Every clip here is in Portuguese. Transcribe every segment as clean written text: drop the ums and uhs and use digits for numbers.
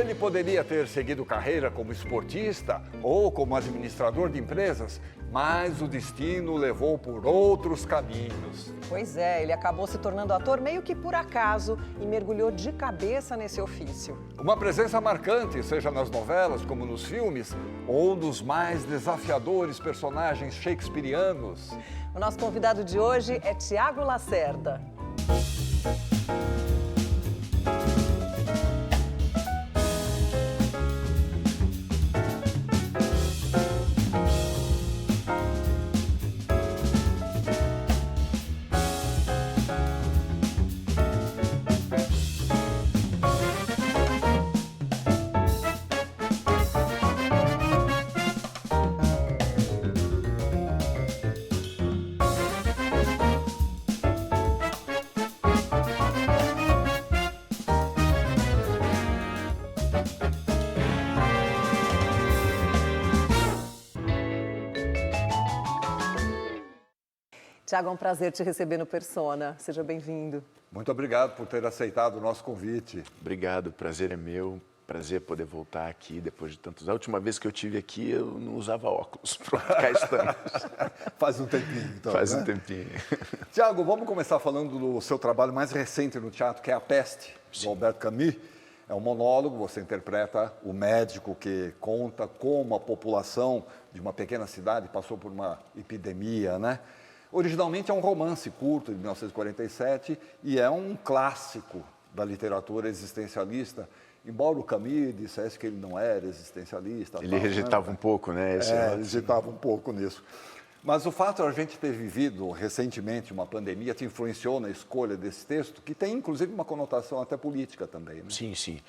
Ele poderia ter seguido carreira como esportista ou como administrador de empresas, mas o destino o levou por outros caminhos. Pois é, ele acabou se tornando ator meio que por acaso e mergulhou de cabeça nesse ofício. Uma presença marcante, seja nas novelas como nos filmes, ou nos mais desafiadores personagens shakespearianos. O nosso convidado de hoje é Tiago Lacerda. Tiago, é um prazer te receber no Persona. Seja bem-vindo. Muito obrigado por ter aceitado o nosso convite. Obrigado, o prazer é meu. Prazer poder voltar aqui depois de tantos anos. A última vez que eu estive aqui, eu não usava óculos. Pronto, cá estamos. Faz um tempinho, então. Faz né? um tempinho. Tiago, vamos começar falando do seu trabalho mais recente no teatro, que é A Peste, do Albert Camus. É um monólogo, você interpreta o médico que conta como a população de uma pequena cidade passou por uma epidemia, né? Originalmente é um romance curto, de 1947, e é um clássico da literatura existencialista, embora o Camus dissesse que ele não era existencialista. Ele rejeitava um pouco, né? Ele rejeitava um pouco nisso. Mas o fato de a gente ter vivido recentemente uma pandemia te influenciou na escolha desse texto, que tem inclusive uma conotação até política também, né? Sim, sim.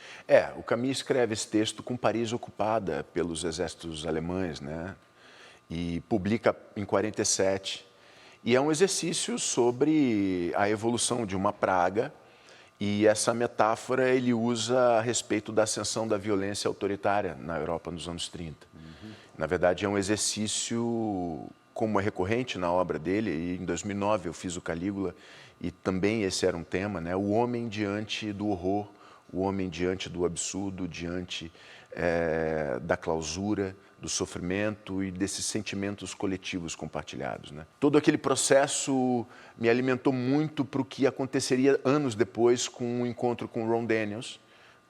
O Camus escreve esse texto com Paris ocupada pelos exércitos alemães, né? E publica em 47. E é um exercício sobre a evolução de uma praga, e essa metáfora ele usa a respeito da ascensão da violência autoritária na Europa nos anos 30. Na verdade, é um exercício, como é recorrente na obra dele, e em 2009 eu fiz o Calígula, e também esse era um tema, né? O homem diante do horror, o homem diante do absurdo, diante da clausura, do sofrimento e desses sentimentos coletivos compartilhados, né? Todo aquele processo me alimentou muito para o que aconteceria anos depois com um encontro com Ron Daniels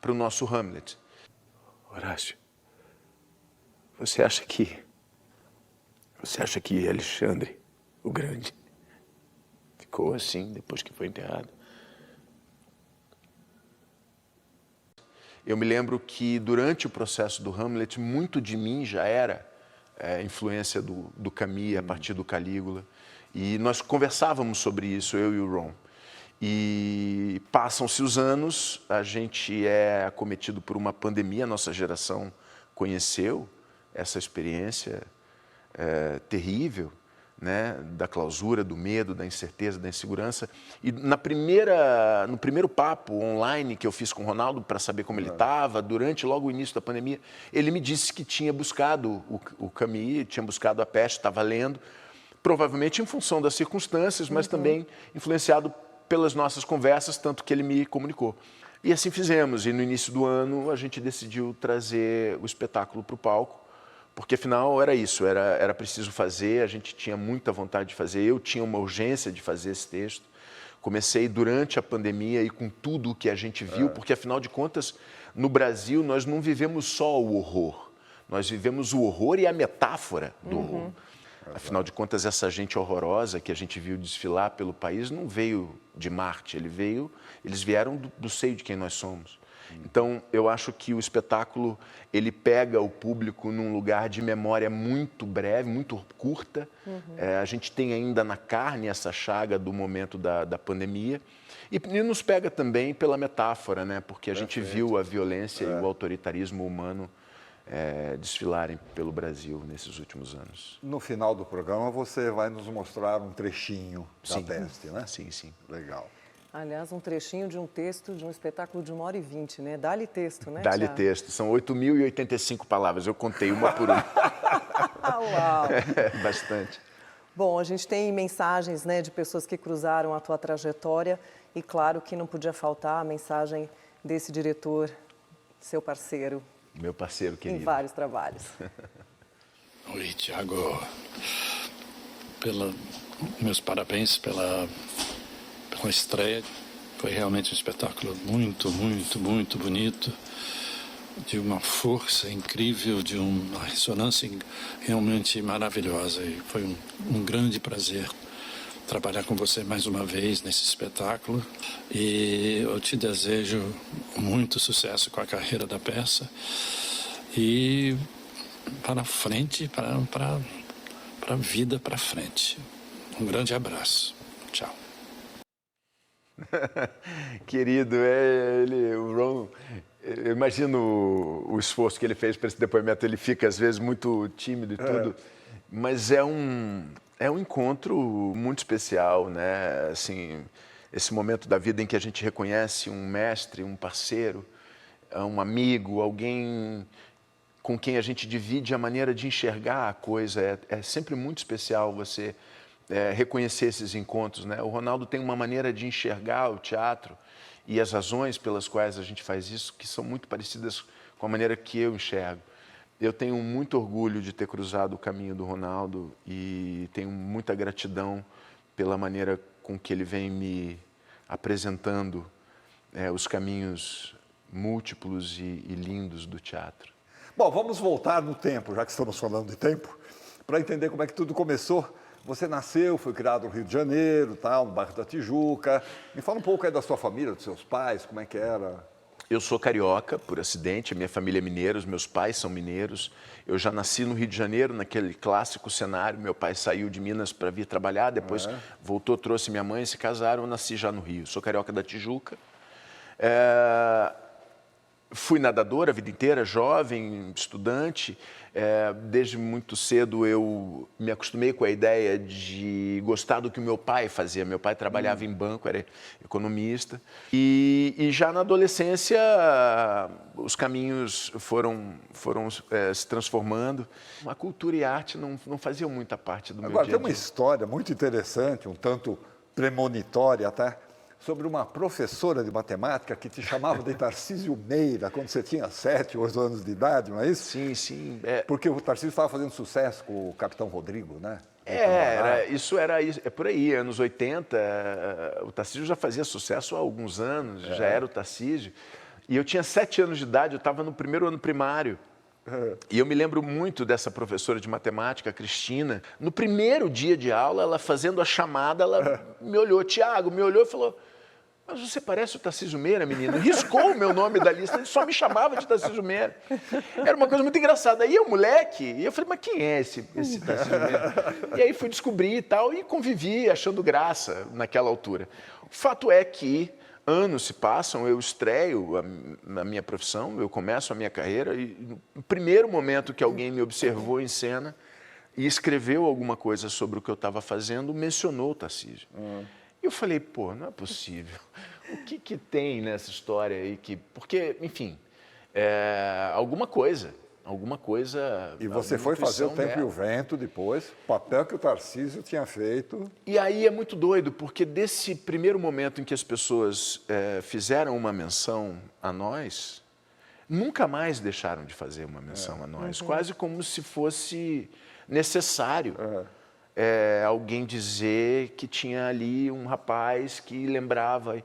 para o nosso Hamlet. Horácio, você acha que Alexandre, o Grande, ficou assim depois que foi enterrado? Eu me lembro que durante o processo do Hamlet, muito de mim já era influência do Camus, a partir do Calígula. E nós conversávamos sobre isso, eu e o Ron. E passam-se os anos, a gente é acometido por uma pandemia, a nossa geração conheceu essa experiência terrível, né, da clausura, do medo, da incerteza, da insegurança. E no primeiro papo online que eu fiz com o Ronaldo para saber como ele estava, durante logo o início da pandemia, ele me disse que tinha buscado o Camus, tinha buscado A Peste, estava lendo, provavelmente em função das circunstâncias, mas também influenciado pelas nossas conversas, tanto que ele me comunicou. E assim fizemos, e no início do ano a gente decidiu trazer o espetáculo para o palco, porque afinal era isso, era preciso fazer, a gente tinha muita vontade de fazer, eu tinha uma urgência de fazer esse texto. Comecei durante a pandemia e com tudo o que a gente viu, porque afinal de contas, no Brasil nós não vivemos só o horror, nós vivemos o horror e a metáfora do horror. Afinal de contas, essa gente horrorosa que a gente viu desfilar pelo país não veio de Marte, eles vieram do seio de quem nós somos. Então, eu acho que o espetáculo, ele pega o público num lugar de memória muito breve, muito curta. A gente tem ainda na carne essa chaga do momento da pandemia. E nos pega também pela metáfora, né? Porque a gente viu a violência e o autoritarismo humano desfilarem pelo Brasil nesses últimos anos. No final do programa, você vai nos mostrar um trechinho da Peste, né? Sim, sim. Legal. Aliás, um trechinho de um texto, de um espetáculo de 1h20, né? Dá-lhe texto, né, Dá-lhe Tiago? texto. São 8.085 palavras. Eu contei uma por uma. Uau! Bastante. Bom, a gente tem mensagens, né, de pessoas que cruzaram a tua trajetória e claro que não podia faltar a mensagem desse diretor seu parceiro Meu parceiro em querido. vários trabalhos. Oi, Tiago. Meus parabéns pela estreia. Foi realmente um espetáculo muito, muito, muito bonito, de uma força incrível, de uma ressonância realmente maravilhosa. E foi um grande prazer trabalhar com você mais uma vez nesse espetáculo. E eu te desejo muito sucesso com a carreira da peça. E para frente, para a vida para frente. Um grande abraço. Tchau. Querido, o Ron, eu imagino o esforço que ele fez para esse depoimento. Ele fica, às vezes, muito tímido e tudo, mas é um encontro muito especial, né? Assim, esse momento da vida em que a gente reconhece um mestre, um parceiro, um amigo, alguém com quem a gente divide a maneira de enxergar a coisa. É sempre muito especial você reconhecer esses encontros, né? O Ronaldo tem uma maneira de enxergar o teatro e as razões pelas quais a gente faz isso que são muito parecidas com a maneira que eu enxergo. Eu tenho muito orgulho de ter cruzado o caminho do Ronaldo e tenho muita gratidão pela maneira com que ele vem me apresentando os caminhos múltiplos e lindos do teatro. Bom, vamos voltar no tempo, já que estamos falando de tempo, para entender como é que tudo começou. Você nasceu, foi criado no Rio de Janeiro, tal, no bairro da Tijuca. Me fala um pouco aí da sua família, dos seus pais, como é que era? Eu sou carioca, por acidente, a minha família é mineira, os meus pais são mineiros. Eu já nasci no Rio de Janeiro, naquele clássico cenário. Meu pai saiu de Minas para vir trabalhar, depois voltou, trouxe minha mãe, se casaram, eu nasci já no Rio. Sou carioca da Tijuca. Fui nadador a vida inteira, jovem, estudante. Desde muito cedo eu me acostumei com a ideia de gostar do que o meu pai fazia. Meu pai trabalhava em banco, era economista. E já na adolescência os caminhos foram se transformando. A cultura e a arte não faziam muita parte do meu dia a dia. Agora, tem uma história muito interessante, um tanto premonitória até, sobre uma professora de matemática que te chamava de Tarcísio Meira quando você tinha 7, 8 anos de idade, não é isso? Sim, sim. Porque o Tarcísio estava fazendo sucesso com o Capitão Rodrigo, né? Isso era por aí, anos 80, o Tarcísio já fazia sucesso há alguns anos, já era o Tarcísio. E eu tinha 7 anos de idade, eu estava no primeiro ano primário. E eu me lembro muito dessa professora de matemática, a Cristina. No primeiro dia de aula, ela fazendo a chamada, ela me olhou, Tiago, me olhou e falou: mas você parece o Tarcísio Meira, menino. Riscou o meu nome da lista, ele só me chamava de Tarcísio Meira. Era uma coisa muito engraçada. Aí eu, moleque, e eu falei, mas quem é esse Tarcísio Meira? E aí fui descobrir e tal, e convivi achando graça naquela altura. O fato é que anos se passam, eu estreio na minha profissão, eu começo a minha carreira, e no primeiro momento que alguém me observou em cena e escreveu alguma coisa sobre o que eu estava fazendo, mencionou o Tarcísio. E eu falei, pô, não é possível. O que tem nessa história aí que... Porque, enfim, alguma coisa. E você foi fazer O Tempo e o Vento depois, papel que o Tarcísio tinha feito. E aí é muito doido, porque desse primeiro momento em que as pessoas fizeram uma menção a nós, nunca mais deixaram de fazer uma menção a nós. Quase como se fosse necessário. Alguém dizer que tinha ali um rapaz que lembrava.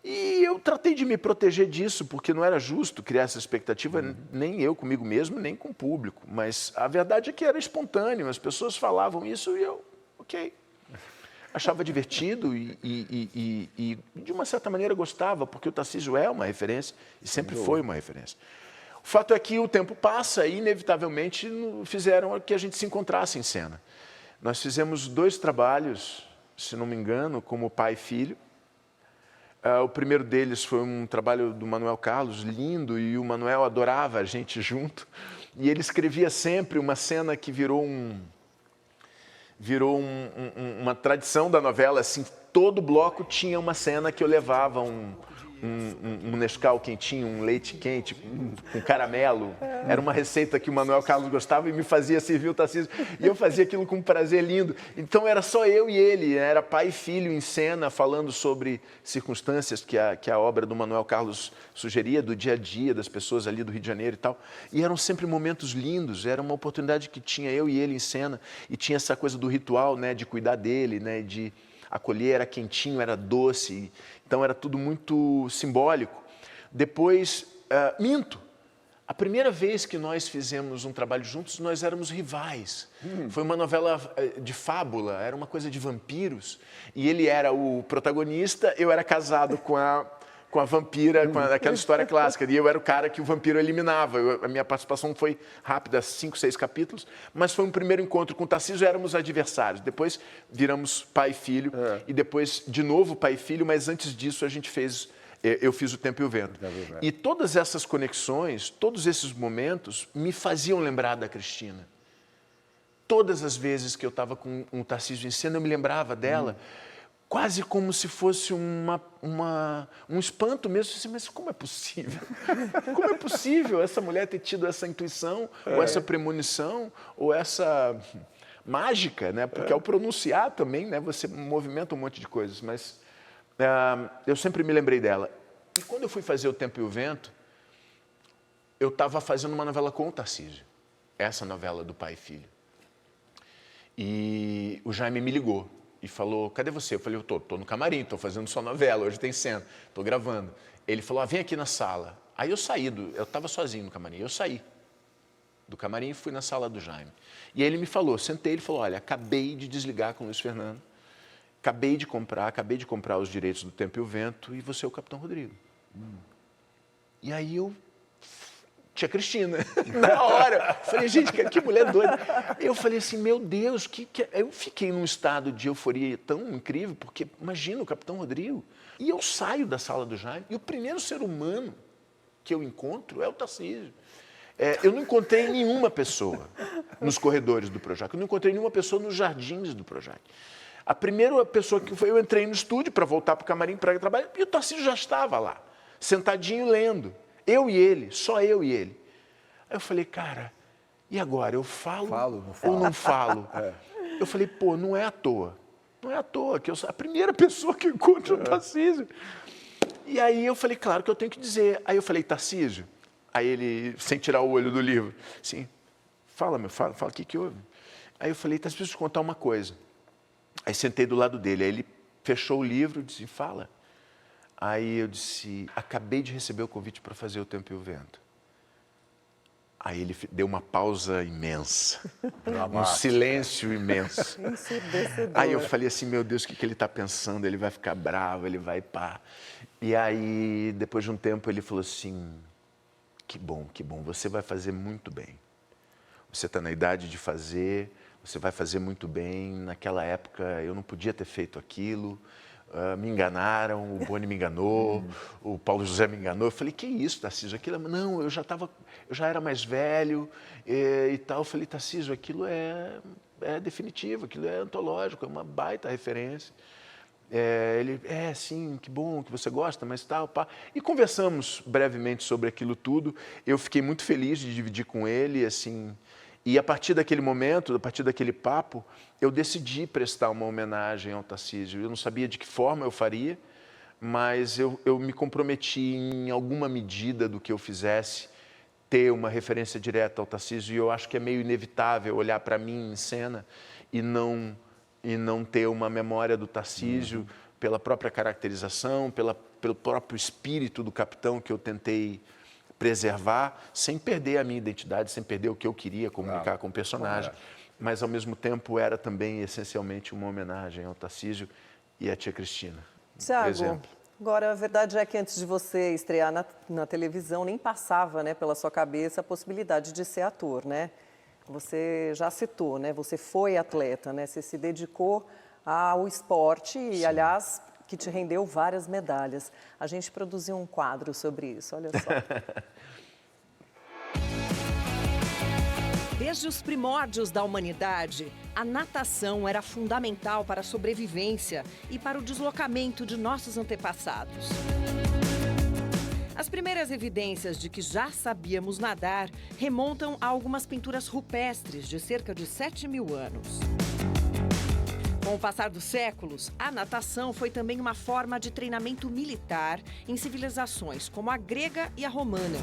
E eu tratei de me proteger disso, porque não era justo criar essa expectativa, nem eu comigo mesmo, nem com o público. Mas a verdade é que era espontâneo, as pessoas falavam isso e eu, ok. Achava divertido e de uma certa maneira gostava, porque o Tarcísio é uma referência e sempre foi uma referência. O fato é que o tempo passa e, inevitavelmente, fizeram que a gente se encontrasse em cena. Nós fizemos 2 trabalhos, se não me engano, como pai e filho. O primeiro deles foi um trabalho do Manuel Carlos, lindo, e o Manuel adorava a gente junto. E ele escrevia sempre uma cena que virou uma tradição da novela. Assim, todo bloco tinha uma cena que eu levava um Nescau quentinho, um leite quente, com caramelo. Era uma receita que o Manuel Carlos gostava e me fazia servir o Tarcísio. E eu fazia aquilo com um prazer lindo. Então era só eu e ele, era pai e filho em cena, falando sobre circunstâncias que a obra do Manuel Carlos sugeria, do dia a dia das pessoas ali do Rio de Janeiro e tal. E eram sempre momentos lindos, era uma oportunidade que tinha eu e ele em cena. E tinha essa coisa do ritual, né, de cuidar dele, né, de acolher, era quentinho, era doce, então era tudo muito simbólico. Depois, minto, a primeira vez que nós fizemos um trabalho juntos, nós éramos rivais. Foi uma novela de fábula, era uma coisa de vampiros, e ele era o protagonista, eu era casado com a vampira, com aquela história clássica, e eu era o cara que o vampiro eliminava. A minha participação foi rápida, 5, 6 capítulos, mas foi um primeiro encontro com o Tarcísio, éramos adversários. Depois viramos pai e filho, e depois de novo pai e filho, mas antes disso eu fiz O Tempo e o Vento. E todas essas conexões, todos esses momentos me faziam lembrar da Cristina. Todas as vezes que eu estava com o Tarcísio em cena, eu me lembrava dela, quase como se fosse um espanto mesmo. Assim, mas como é possível? Como é possível essa mulher ter tido essa intuição, ou essa premonição, ou essa mágica, né? Porque ao pronunciar também, né, você movimenta um monte de coisas. Mas eu sempre me lembrei dela. E quando eu fui fazer O Tempo e o Vento, eu estava fazendo uma novela com o Tarcísio. Essa novela do pai e filho. E o Jaime me ligou e falou, cadê você? Eu falei, eu tô no camarim, tô fazendo sua novela, hoje tem cena, tô gravando. Ele falou, vem aqui na sala. Aí eu saí, eu estava sozinho no camarim, eu saí do camarim e fui na sala do Jaime. E aí ele me falou, sentei, ele falou, olha, acabei de desligar com o Luiz Fernando, acabei de comprar os direitos do Tempo e o Vento e você é o Capitão Rodrigo. E aí eu... Tia Cristina, na hora. Falei, gente, que mulher doida. Eu falei assim, meu Deus, eu fiquei num estado de euforia tão incrível, porque imagina o Capitão Rodrigo. E eu saio da sala do Jaime, e o primeiro ser humano que eu encontro é o Tarcísio. Eu não encontrei nenhuma pessoa nos corredores do Projac, eu não encontrei nenhuma pessoa nos jardins do Projac. A primeira pessoa que foi, eu entrei no estúdio para voltar para o camarim para trabalhar, e o Tarcísio já estava lá, sentadinho lendo. Eu e ele, só eu e ele. Aí eu falei, cara, e agora? Eu falo ou não falo? Eu falei, pô, não é à toa. Não é à toa que eu sou a primeira pessoa que encontra o Tarcísio. E aí eu falei, claro que eu tenho que dizer. Aí eu falei, Tarcísio. Aí ele, sem tirar o olho do livro, assim, fala o que houve? Aí eu falei, Tarcísio, preciso te contar uma coisa. Aí sentei do lado dele, aí ele fechou o livro e disse, fala. Aí eu disse, acabei de receber o convite para fazer O Tempo e o Vento. Aí ele deu uma pausa imensa, um silêncio imenso. Aí eu falei assim, meu Deus, o que ele está pensando? Ele vai ficar bravo, ele vai pá. E aí, depois de um tempo, ele falou assim, que bom, você vai fazer muito bem. Você está na idade de fazer, você vai fazer muito bem. Naquela época, eu não podia ter feito aquilo. Me enganaram, o Boni me enganou, o Paulo José me enganou. Eu falei, que isso, Tarcísio? Aquilo, não, eu já era mais velho e tal. Eu falei, Tarcísio, aquilo é definitivo, aquilo é antológico, é uma baita referência. Ele, sim, que bom que você gosta, mas tal, pá. E conversamos brevemente sobre aquilo tudo. Eu fiquei muito feliz de dividir com ele, assim. E a partir daquele momento, a partir daquele papo, eu decidi prestar uma homenagem ao Tarcísio. Eu não sabia de que forma eu faria, mas eu me comprometi em alguma medida do que eu fizesse ter uma referência direta ao Tarcísio. E eu acho que é meio inevitável olhar para mim em cena e não ter uma memória do Tarcísio pela própria caracterização, pelo próprio espírito do capitão que eu tentei preservar, sem perder a minha identidade, sem perder o que eu queria comunicar com o personagem, mas ao mesmo tempo era também essencialmente uma homenagem ao Tarcísio e à tia Cristina. Tiago, agora a verdade é que antes de você estrear na televisão, nem passava, né, pela sua cabeça a possibilidade de ser ator, né? Você já citou, né? Você foi atleta, né? Você se dedicou ao esporte e, aliás, que te rendeu várias medalhas. A gente produziu um quadro sobre isso, olha só. Desde os primórdios da humanidade, a natação era fundamental para a sobrevivência e para o deslocamento de nossos antepassados. As primeiras evidências de que já sabíamos nadar remontam a algumas pinturas rupestres de cerca de 7.000 anos. Com o passar dos séculos, a natação foi também uma forma de treinamento militar em civilizações como a grega e a romana.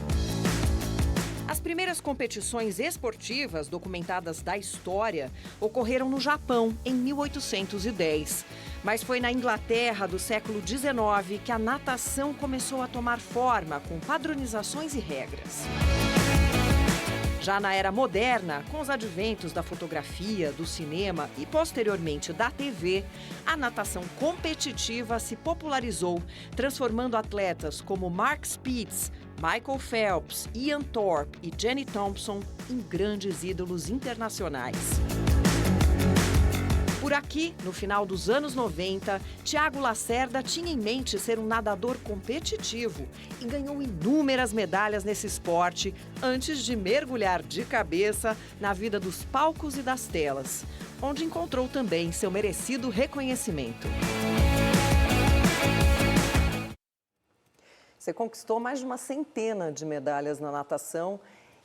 As primeiras competições esportivas documentadas da história ocorreram no Japão, em 1810. Mas foi na Inglaterra do século XIX que a natação começou a tomar forma, com padronizações e regras. Já na era moderna, com os adventos da fotografia, do cinema e, posteriormente, da TV, a natação competitiva se popularizou, transformando atletas como Mark Spitz, Michael Phelps, Ian Thorpe e Jenny Thompson em grandes ídolos internacionais. Por aqui, no final dos anos 90, Thiago Lacerda tinha em mente ser um nadador competitivo e ganhou inúmeras medalhas nesse esporte antes de mergulhar de cabeça na vida dos palcos e das telas, onde encontrou também seu merecido reconhecimento. Você conquistou mais de uma centena de medalhas na natação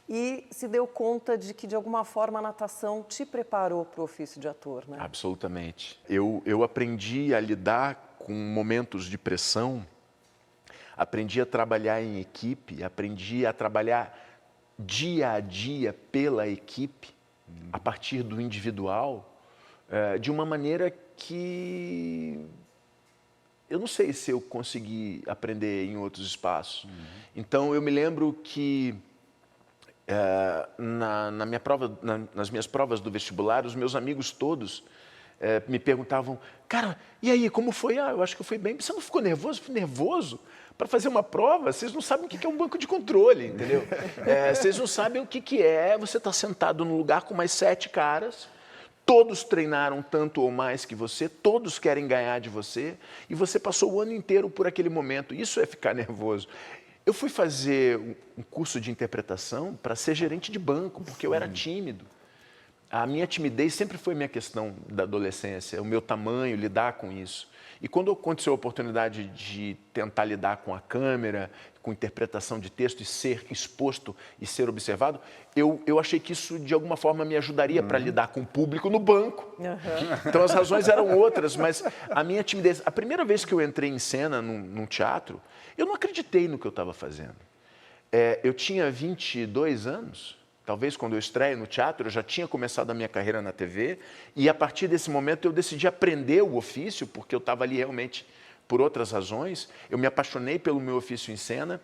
e se deu conta de que, de alguma forma, a natação te preparou para o ofício de ator, né? Absolutamente. Eu aprendi a lidar com momentos de pressão, aprendi a trabalhar em equipe, aprendi a trabalhar dia a dia pela equipe, a partir do individual, de uma maneira que eu não sei se eu consegui aprender em outros espaços. Então, eu me lembro que nas minhas provas do vestibular, os meus amigos todos me perguntavam: cara, e aí, como foi? Ah, eu acho que eu fui bem. Você não ficou nervoso? Fui nervoso para fazer uma prova. Vocês não sabem o que é um banco de controle, entendeu? Vocês não sabem o que é você estar sentado num lugar com mais 7 caras, todos treinaram tanto ou mais que você, todos querem ganhar de você, e você passou o ano inteiro por aquele momento. Isso é ficar nervoso. Eu fui fazer um curso de interpretação para ser gerente de banco, porque eu era tímido. A minha timidez sempre foi minha questão da adolescência, o meu tamanho, lidar com isso. E quando aconteceu a oportunidade de tentar lidar com a câmera, com interpretação de texto e ser exposto e ser observado, eu achei que isso, de alguma forma, me ajudaria para lidar com o público no banco. Então, as razões eram outras, mas a minha timidez... A primeira vez que eu entrei em cena num teatro, eu não acreditei no que eu estava fazendo. Eu tinha 22 anos, talvez quando eu estreio no teatro, eu já tinha começado a minha carreira na TV, e a partir desse momento eu decidi aprender o ofício, porque eu estava ali realmente por outras razões. Eu me apaixonei pelo meu ofício em cena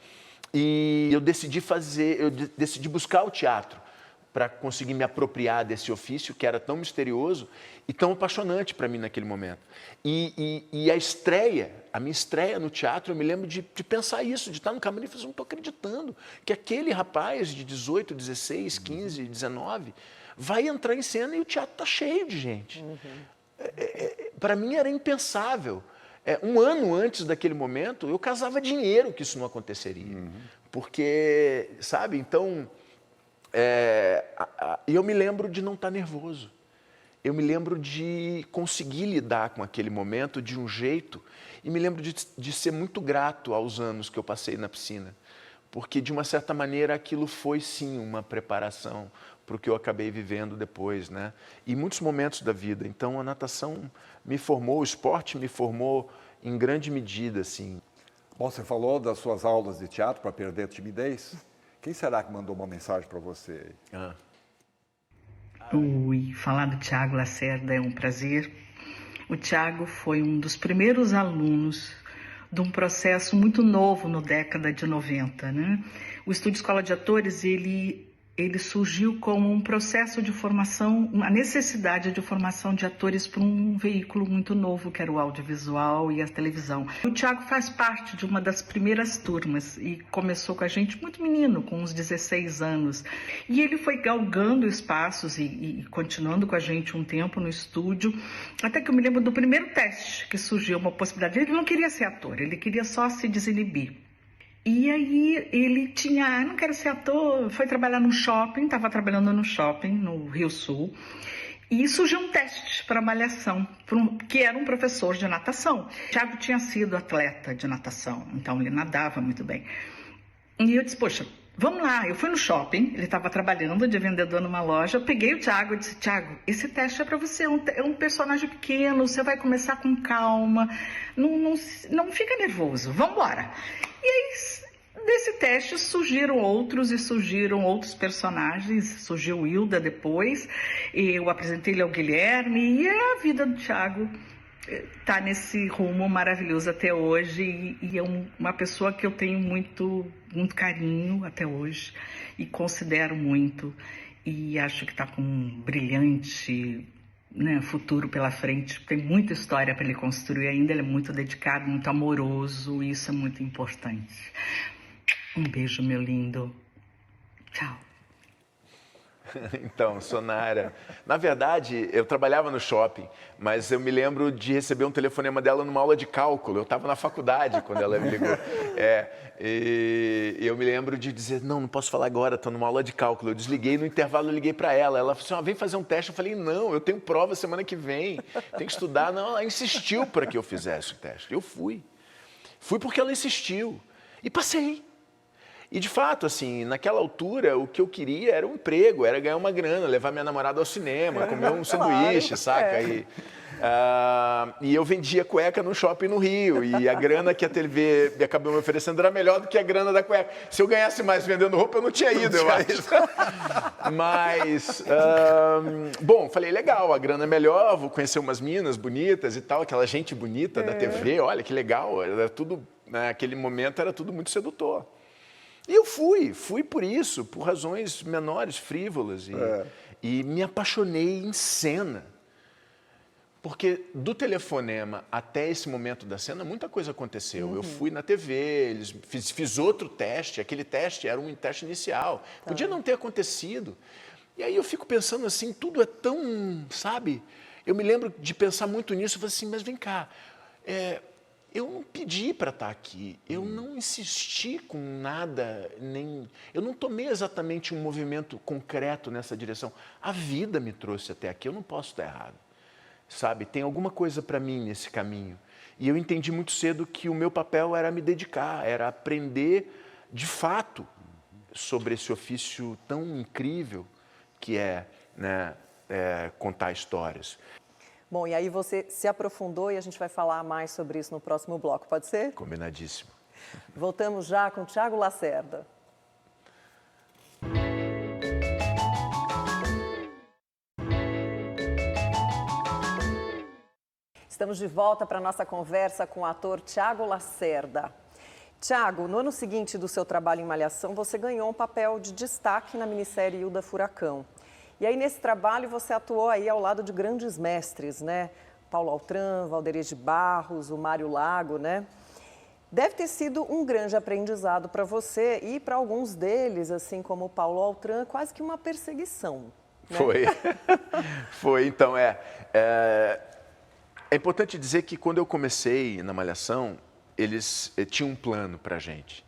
e eu decidi buscar o teatro para conseguir me apropriar desse ofício que era tão misterioso e tão apaixonante para mim naquele momento. E a minha estreia no teatro, eu me lembro de pensar isso, de estar no camarim e falar: não estou acreditando que aquele rapaz de 18, 16, 15, 19 vai entrar em cena e o teatro está cheio de gente. Para mim era impensável. Um ano antes daquele momento, eu casava dinheiro que isso não aconteceria. Porque, sabe, então... E eu me lembro de não estar nervoso. Eu me lembro de conseguir lidar com aquele momento de um jeito, e me lembro de ser muito grato aos anos que eu passei na piscina, porque, de uma certa maneira, aquilo foi, sim, uma preparação para o que eu acabei vivendo depois, né? E muitos momentos da vida. Então, a natação me formou, o esporte me formou em grande medida, assim. Bom, você falou das suas aulas de teatro para perder a timidez. Quem será que mandou uma mensagem para você? Oi, falar do Thiago Lacerda é um prazer. O Thiago foi um dos primeiros alunos de um processo muito novo na década de 90, né? O Estúdio Escola de Atores, ele surgiu como um processo de formação, uma necessidade de formação de atores para um veículo muito novo, que era o audiovisual e a televisão. O Thiago faz parte de uma das primeiras turmas e começou com a gente muito menino, com uns 16 anos. E ele foi galgando espaços e continuando com a gente um tempo no estúdio, até que eu me lembro do primeiro teste que surgiu, uma possibilidade. Ele não queria ser ator, ele queria só se desinibir. E aí ele não quero ser ator, foi trabalhar no shopping, estava trabalhando no shopping, no Rio Sul, e surgiu um teste para Malhação, que era um professor de natação. O Thiago tinha sido atleta de natação, então ele nadava muito bem. E eu disse, poxa, vamos lá. Eu fui no shopping, ele estava trabalhando de vendedor numa loja, eu peguei o Thiago e disse, Thiago, esse teste é para você, é um personagem pequeno, você vai começar com calma, não fica nervoso, vamos embora. E aí, desse teste surgiram outros personagens, surgiu Hilda depois, eu apresentei ele ao Guilherme, e a vida do Thiago está nesse rumo maravilhoso até hoje, e é uma pessoa que eu tenho muito carinho até hoje e considero muito, e acho que está com um brilhante, né, futuro pela frente. Tem muita história para ele construir ainda, ele é muito dedicado, muito amoroso, e isso é muito importante. Um beijo, meu lindo. Tchau. Então, Sonara, na verdade, eu trabalhava no shopping, mas eu me lembro de receber um telefonema dela numa aula de cálculo. Eu estava na faculdade quando ela me ligou. E eu me lembro de dizer, não posso falar agora, estou numa aula de cálculo. Eu desliguei, no intervalo eu liguei para ela. Ela falou assim, vem fazer um teste. Eu falei, não, eu tenho prova semana que vem, tenho que estudar. Não, ela insistiu para que eu fizesse o teste. Eu fui. Fui porque ela insistiu. E passei. E, de fato, assim, naquela altura, o que eu queria era um emprego, era ganhar uma grana, levar minha namorada ao cinema, comer um sanduíche, saca? E eu vendia cueca no shopping no Rio, e a grana que a TV acabou me oferecendo era melhor do que a grana da cueca. Se eu ganhasse mais vendendo roupa, eu não tinha ido, eu acho. Mas, bom, falei, legal, a grana é melhor, vou conhecer umas minas bonitas e tal, aquela gente bonita da TV, olha que legal, era tudo, naquele momento era tudo muito sedutor. E eu fui por isso, por razões menores, frívolas, e me apaixonei em cena. Porque do telefonema até esse momento da cena, muita coisa aconteceu. Eu fui na TV, fiz outro teste, aquele teste era um teste inicial. Podia não ter acontecido. E aí eu fico pensando assim, tudo é tão, sabe? Eu me lembro de pensar muito nisso, eu falei assim, mas vem cá, eu não pedi para estar aqui, eu não insisti com nada, eu não tomei exatamente um movimento concreto nessa direção. A vida me trouxe até aqui, eu não posso estar errado, sabe? Tem alguma coisa para mim nesse caminho. E eu entendi muito cedo que o meu papel era me dedicar, era aprender de fato sobre esse ofício tão incrível que é, né, contar histórias. Bom, e aí você se aprofundou e a gente vai falar mais sobre isso no próximo bloco, pode ser? Combinadíssimo. Voltamos já com Thiago Lacerda. Estamos de volta para a nossa conversa com o ator Thiago Lacerda. Thiago, no ano seguinte do seu trabalho em Malhação, você ganhou um papel de destaque na minissérie Hilda Furacão. E aí, nesse trabalho, você atuou aí ao lado de grandes mestres, né? Paulo Altran, Valderias de Barros, o Mário Lago, né? Deve ter sido um grande aprendizado para você e para alguns deles, assim como o Paulo Altran, quase que uma perseguição, né? Foi. Então, é importante dizer que quando eu comecei na Malhação, eles tinham um plano para a gente.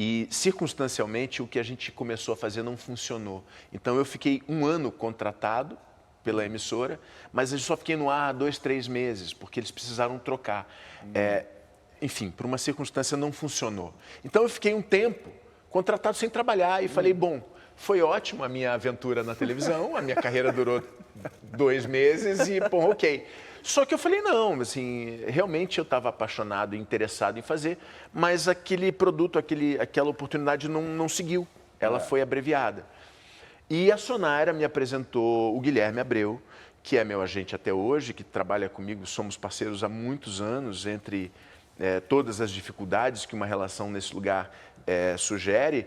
E, circunstancialmente, o que a gente começou a fazer não funcionou. Então, eu fiquei um ano contratado pela emissora, mas eu só fiquei no ar 2, 3 meses, porque eles precisaram trocar. Enfim, por uma circunstância não funcionou. Então, eu fiquei um tempo contratado sem trabalhar e falei, bom, foi ótimo a minha aventura na televisão, a minha carreira durou 2 meses e, bom, ok. Só que eu falei, não, assim, realmente eu estava apaixonado e interessado em fazer, mas aquele produto, aquela oportunidade não seguiu, ela foi abreviada. E a Sonara me apresentou o Guilherme Abreu, que é meu agente até hoje, que trabalha comigo, somos parceiros há muitos anos, entre todas as dificuldades que uma relação nesse lugar sugere,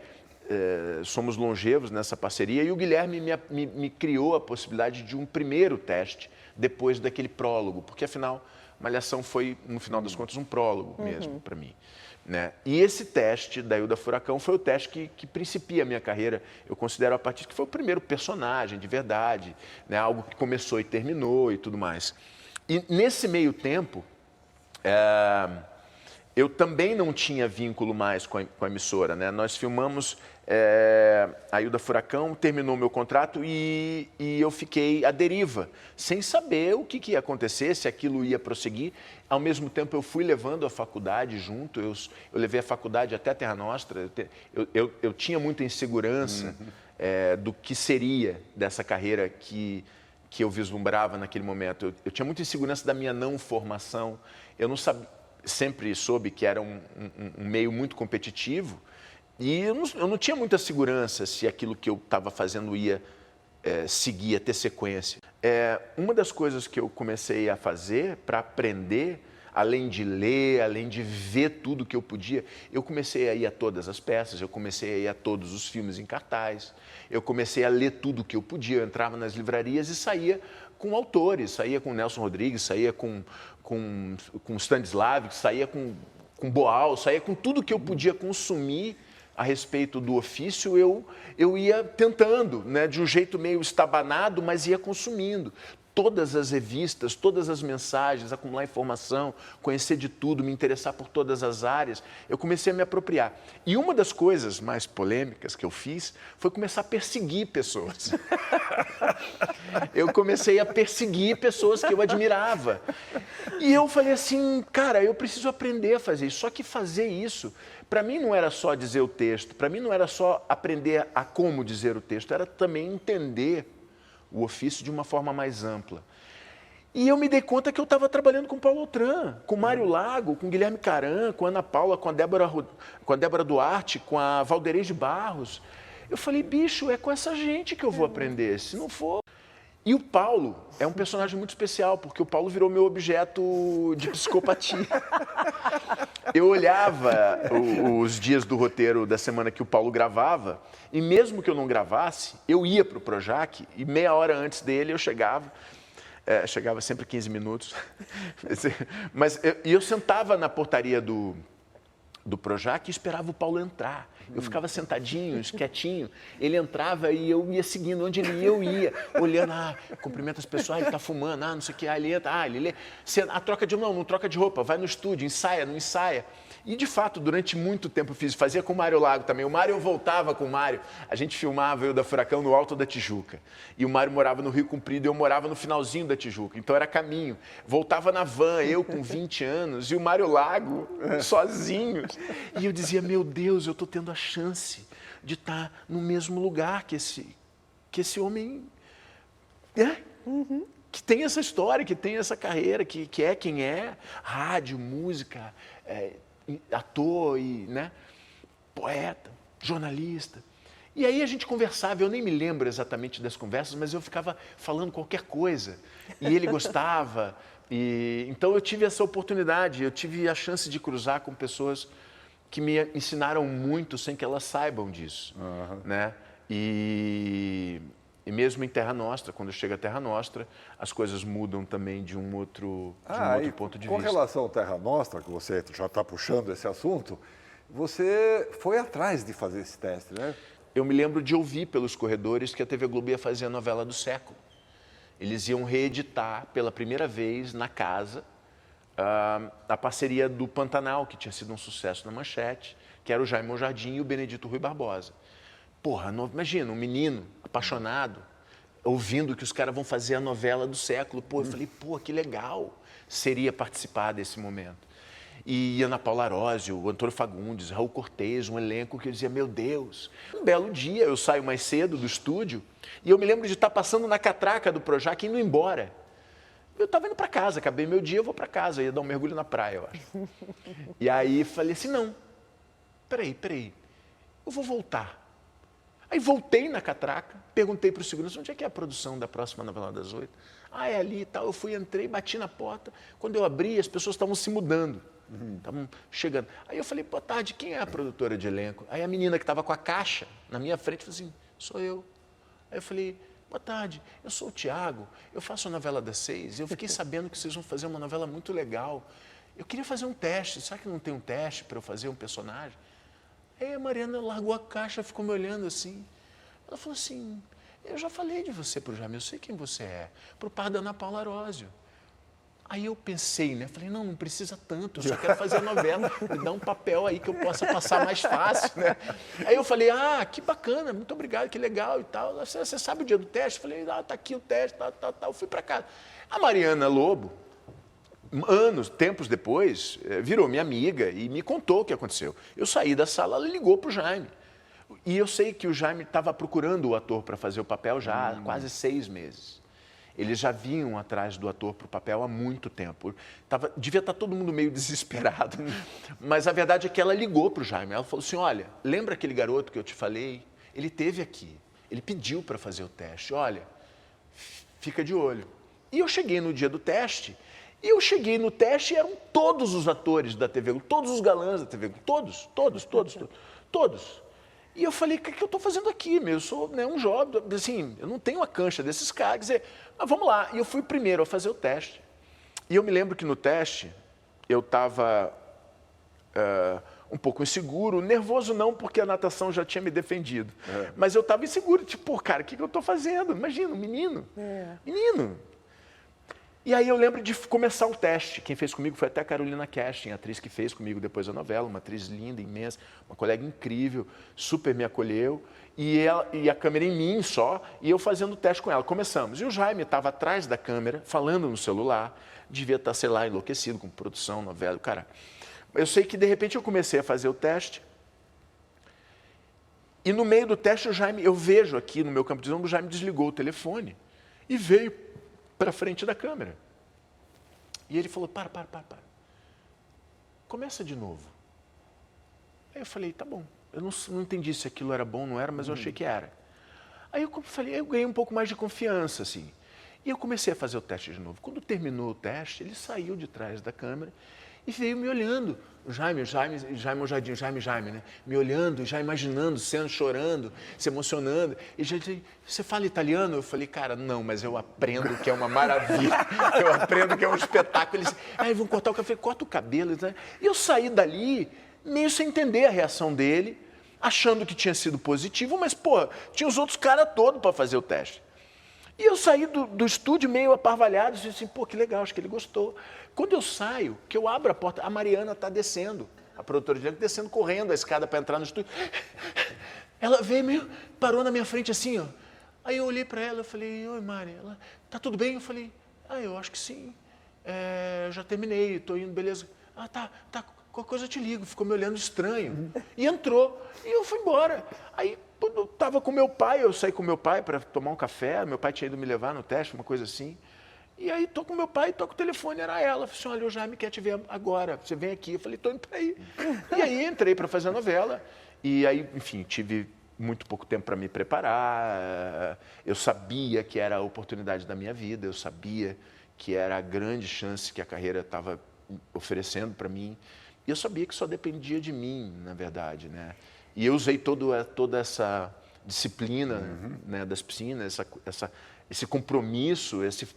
somos longevos nessa parceria, e o Guilherme me criou a possibilidade de um primeiro teste, depois daquele prólogo, porque afinal, Malhação foi, no final das contas, um prólogo mesmo para mim, né? E esse teste da Hilda Furacão foi o teste que principia a minha carreira, eu considero a partir que foi o primeiro personagem de verdade, né? Algo que começou e terminou e tudo mais. E nesse meio tempo, eu também não tinha vínculo mais com a emissora, né? Nós filmamos a Ilda Furacão, terminou meu contrato e eu fiquei à deriva, sem saber o que ia acontecer, se aquilo ia prosseguir. Ao mesmo tempo, eu fui levando a faculdade junto, eu levei a faculdade até Terra Nostra, eu tinha muita insegurança do que seria dessa carreira que eu vislumbrava naquele momento. Eu tinha muita insegurança da minha não formação, eu não sabia, sempre soube que era um meio muito competitivo e eu não tinha muita segurança se aquilo que eu estava fazendo ia seguir, ia ter sequência. Uma das coisas que eu comecei a fazer para aprender, além de ler, além de ver tudo que eu podia, eu comecei a ir a todas as peças, eu comecei a ir a todos os filmes em cartaz, eu comecei a ler tudo que eu podia, eu entrava nas livrarias e saía com autores, saía com Nelson Rodrigues, saía com Stanislavski, saía com Boal, saía com tudo que eu podia consumir a respeito do ofício, eu ia tentando, né, de um jeito meio estabanado, mas ia consumindo. Todas as revistas, todas as mensagens, acumular informação, conhecer de tudo, me interessar por todas as áreas, eu comecei a me apropriar. E uma das coisas mais polêmicas que eu fiz foi começar a perseguir pessoas. Eu comecei a perseguir pessoas que eu admirava. E eu falei assim, cara, eu preciso aprender a fazer isso. Só que fazer isso, para mim não era só dizer o texto, para mim não era só aprender a como dizer o texto, era também entender o ofício de uma forma mais ampla. E eu me dei conta que eu estava trabalhando com Paulo Autran, com Mário Lago, com Guilherme Caran, com Ana Paula, com a Débora Duarte, com a Valderez de Barros. Eu falei, bicho, é com essa gente que eu vou aprender, se não for... E o Paulo é um personagem muito especial, porque o Paulo virou meu objeto de psicopatia. Eu olhava os dias do roteiro da semana que o Paulo gravava, e mesmo que eu não gravasse, eu ia para o Projac, e meia hora antes dele eu chegava, chegava sempre 15 minutos, mas eu sentava na portaria do Projac e esperava o Paulo entrar. Eu ficava sentadinho, quietinho, ele entrava e eu ia seguindo, onde ele ia, eu ia, olhando, cumprimenta as pessoas, ele está fumando, não sei o que, ele entra, ele lê, troca de não troca de roupa, vai no estúdio, ensaia, não ensaia. E, de fato, durante muito tempo eu fazia com o Mário Lago também. O Mário, eu voltava com o Mário, a gente filmava eu da Furacão no Alto da Tijuca. E o Mário morava no Rio Comprido e eu morava no finalzinho da Tijuca, então era caminho. Voltava na van, eu com 20 anos, e o Mário Lago sozinho. E eu dizia, meu Deus, eu estou tendo a chance de estar no mesmo lugar que esse homem, que tem essa história, que tem essa carreira, que é quem é, rádio, música, ator, poeta, jornalista. E aí a gente conversava, eu nem me lembro exatamente das conversas, mas eu ficava falando qualquer coisa, e ele gostava, então eu tive essa oportunidade, eu tive a chance de cruzar com pessoas que me ensinaram muito sem que elas saibam disso, né? E mesmo em Terra Nostra, quando chega a Terra Nostra, as coisas mudam também de um outro ponto de vista. Com relação ao Terra Nostra, que você já está puxando esse assunto, você foi atrás de fazer esse teste, né? Eu me lembro de ouvir pelos corredores que a TV Globo ia fazer a novela do século. Eles iam reeditar pela primeira vez na casa a parceria do Pantanal, que tinha sido um sucesso na Manchete, que era o Jaime Monjardim e o Benedito Rui Barbosa. Porra, imagina, um menino apaixonado, ouvindo que os caras vão fazer a novela do século. Eu falei, que legal seria participar desse momento. E Ana Paula Arósio, o Antônio Fagundes, Raul Cortez, um elenco que eu dizia, meu Deus. Um belo dia, eu saio mais cedo do estúdio e eu me lembro de estar passando na catraca do Projac e indo embora. Eu estava indo para casa, acabei meu dia, eu vou para casa, ia dar um mergulho na praia, eu acho. E aí falei assim, não, peraí, eu vou voltar. Aí voltei na catraca, perguntei para o segurança, onde é que é a produção da próxima novela das 8? É ali e tal. Eu fui, entrei, bati na porta. Quando eu abri, as pessoas estavam se mudando, estavam chegando. Aí eu falei, boa tarde, quem é a produtora de elenco? Aí a menina que estava com a caixa na minha frente falou assim, sou eu. Aí eu falei, boa tarde, eu sou o Tiago, eu faço a novela das 6, eu fiquei sabendo que vocês vão fazer uma novela muito legal. Eu queria fazer um teste, será que não tem um teste para eu fazer um personagem? Aí a Mariana largou a caixa, ficou me olhando assim. Ela falou assim, eu já falei de você para o Jaime, eu sei quem você é, para o par da Ana Paula Arósio. Aí eu pensei, né? Falei, não precisa tanto, eu só quero fazer a novela, me dá um papel aí que eu possa passar mais fácil, né? Aí eu falei, que bacana, muito obrigado, que legal e tal. Você sabe o dia do teste? Eu falei, tá aqui o teste, tal. Eu fui para casa. A Mariana Lobo, tempos depois, virou minha amiga e me contou o que aconteceu. Eu saí da sala, ela ligou para o Jaime. E eu sei que o Jaime estava procurando o ator para fazer o papel já há quase 6 meses. Eles já vinham atrás do ator para o papel há muito tempo. Devia estar todo mundo meio desesperado. Mas a verdade é que ela ligou para o Jaime. Ela falou assim, olha, lembra aquele garoto que eu te falei? Ele esteve aqui. Ele pediu para fazer o teste. Olha, fica de olho. E eu cheguei no dia do teste. E eu cheguei no teste e eram todos os atores da TV Globo, todos os galãs da TV Globo, todos. E eu falei, o que eu estou fazendo aqui? Eu sou um jovem, assim, eu não tenho a cancha desses caras. Quer dizer, mas vamos lá. E eu fui o primeiro a fazer o teste. E eu me lembro que no teste eu estava um pouco inseguro, nervoso não, porque a natação já tinha me defendido. Mas eu estava inseguro, tipo, cara, o que eu estou fazendo? Imagina, um menino. Menino. E aí eu lembro de começar o teste. Quem fez comigo foi até a Carolina Casting, a atriz que fez comigo depois a novela, uma atriz linda, imensa, uma colega incrível, super me acolheu. E a câmera em mim só, e eu fazendo o teste com ela. Começamos. E o Jaime estava atrás da câmera, falando no celular, devia estar, sei lá, enlouquecido com produção, novela, cara. Eu sei que de repente eu comecei a fazer o teste. E no meio do teste o Jaime, eu vejo aqui no meu campo de visão, o Jaime desligou o telefone e veio para frente da câmera. E ele falou, para. Começa de novo. Aí eu falei, tá bom. Eu não entendi se aquilo era bom ou não era, mas eu achei que era. Aí eu ganhei um pouco mais de confiança, assim. E eu comecei a fazer o teste de novo. Quando terminou o teste, ele saiu de trás da câmera e veio me olhando. O Jaime, né? Me olhando, já imaginando, sendo, chorando, se emocionando. E já disse, você fala italiano? Eu falei, cara, não, mas eu aprendo que é uma maravilha. Eu aprendo que é um espetáculo. Ele disse, vão cortar o cabelo. Eu falei, corta o cabelo. E eu saí dali, meio sem entender a reação dele, achando que tinha sido positivo, mas, pô, tinha os outros caras todos para fazer o teste. E eu saí do estúdio meio aparvalhado, e disse assim, pô, que legal, acho que ele gostou. Quando eu saio, que eu abro a porta, a Mariana está descendo, a produtora de elenco, descendo, correndo a escada para entrar no estúdio. Ela veio, parou na minha frente assim, ó. Aí eu olhei para ela, eu falei, oi, Mari, ela, tá tudo bem? Eu falei, eu acho que sim. Já terminei, estou indo, beleza. Tá, qualquer coisa eu te ligo. Ficou me olhando estranho. E entrou, e eu fui embora. Aí eu estava com meu pai, eu saí com meu pai para tomar um café, meu pai tinha ido me levar no teste, uma coisa assim. E aí, estou com meu pai, toco o telefone, era ela. Falei assim, olha, o Jaime quer te ver agora, você vem aqui. Eu falei, estou indo para aí. E aí, entrei para fazer a novela. E aí, enfim, tive muito pouco tempo para me preparar. Eu sabia que era a oportunidade da minha vida, eu sabia que era a grande chance que a carreira estava oferecendo para mim. E eu sabia que só dependia de mim, na verdade, né? E eu usei toda essa disciplina, né, das piscinas, esse compromisso, esse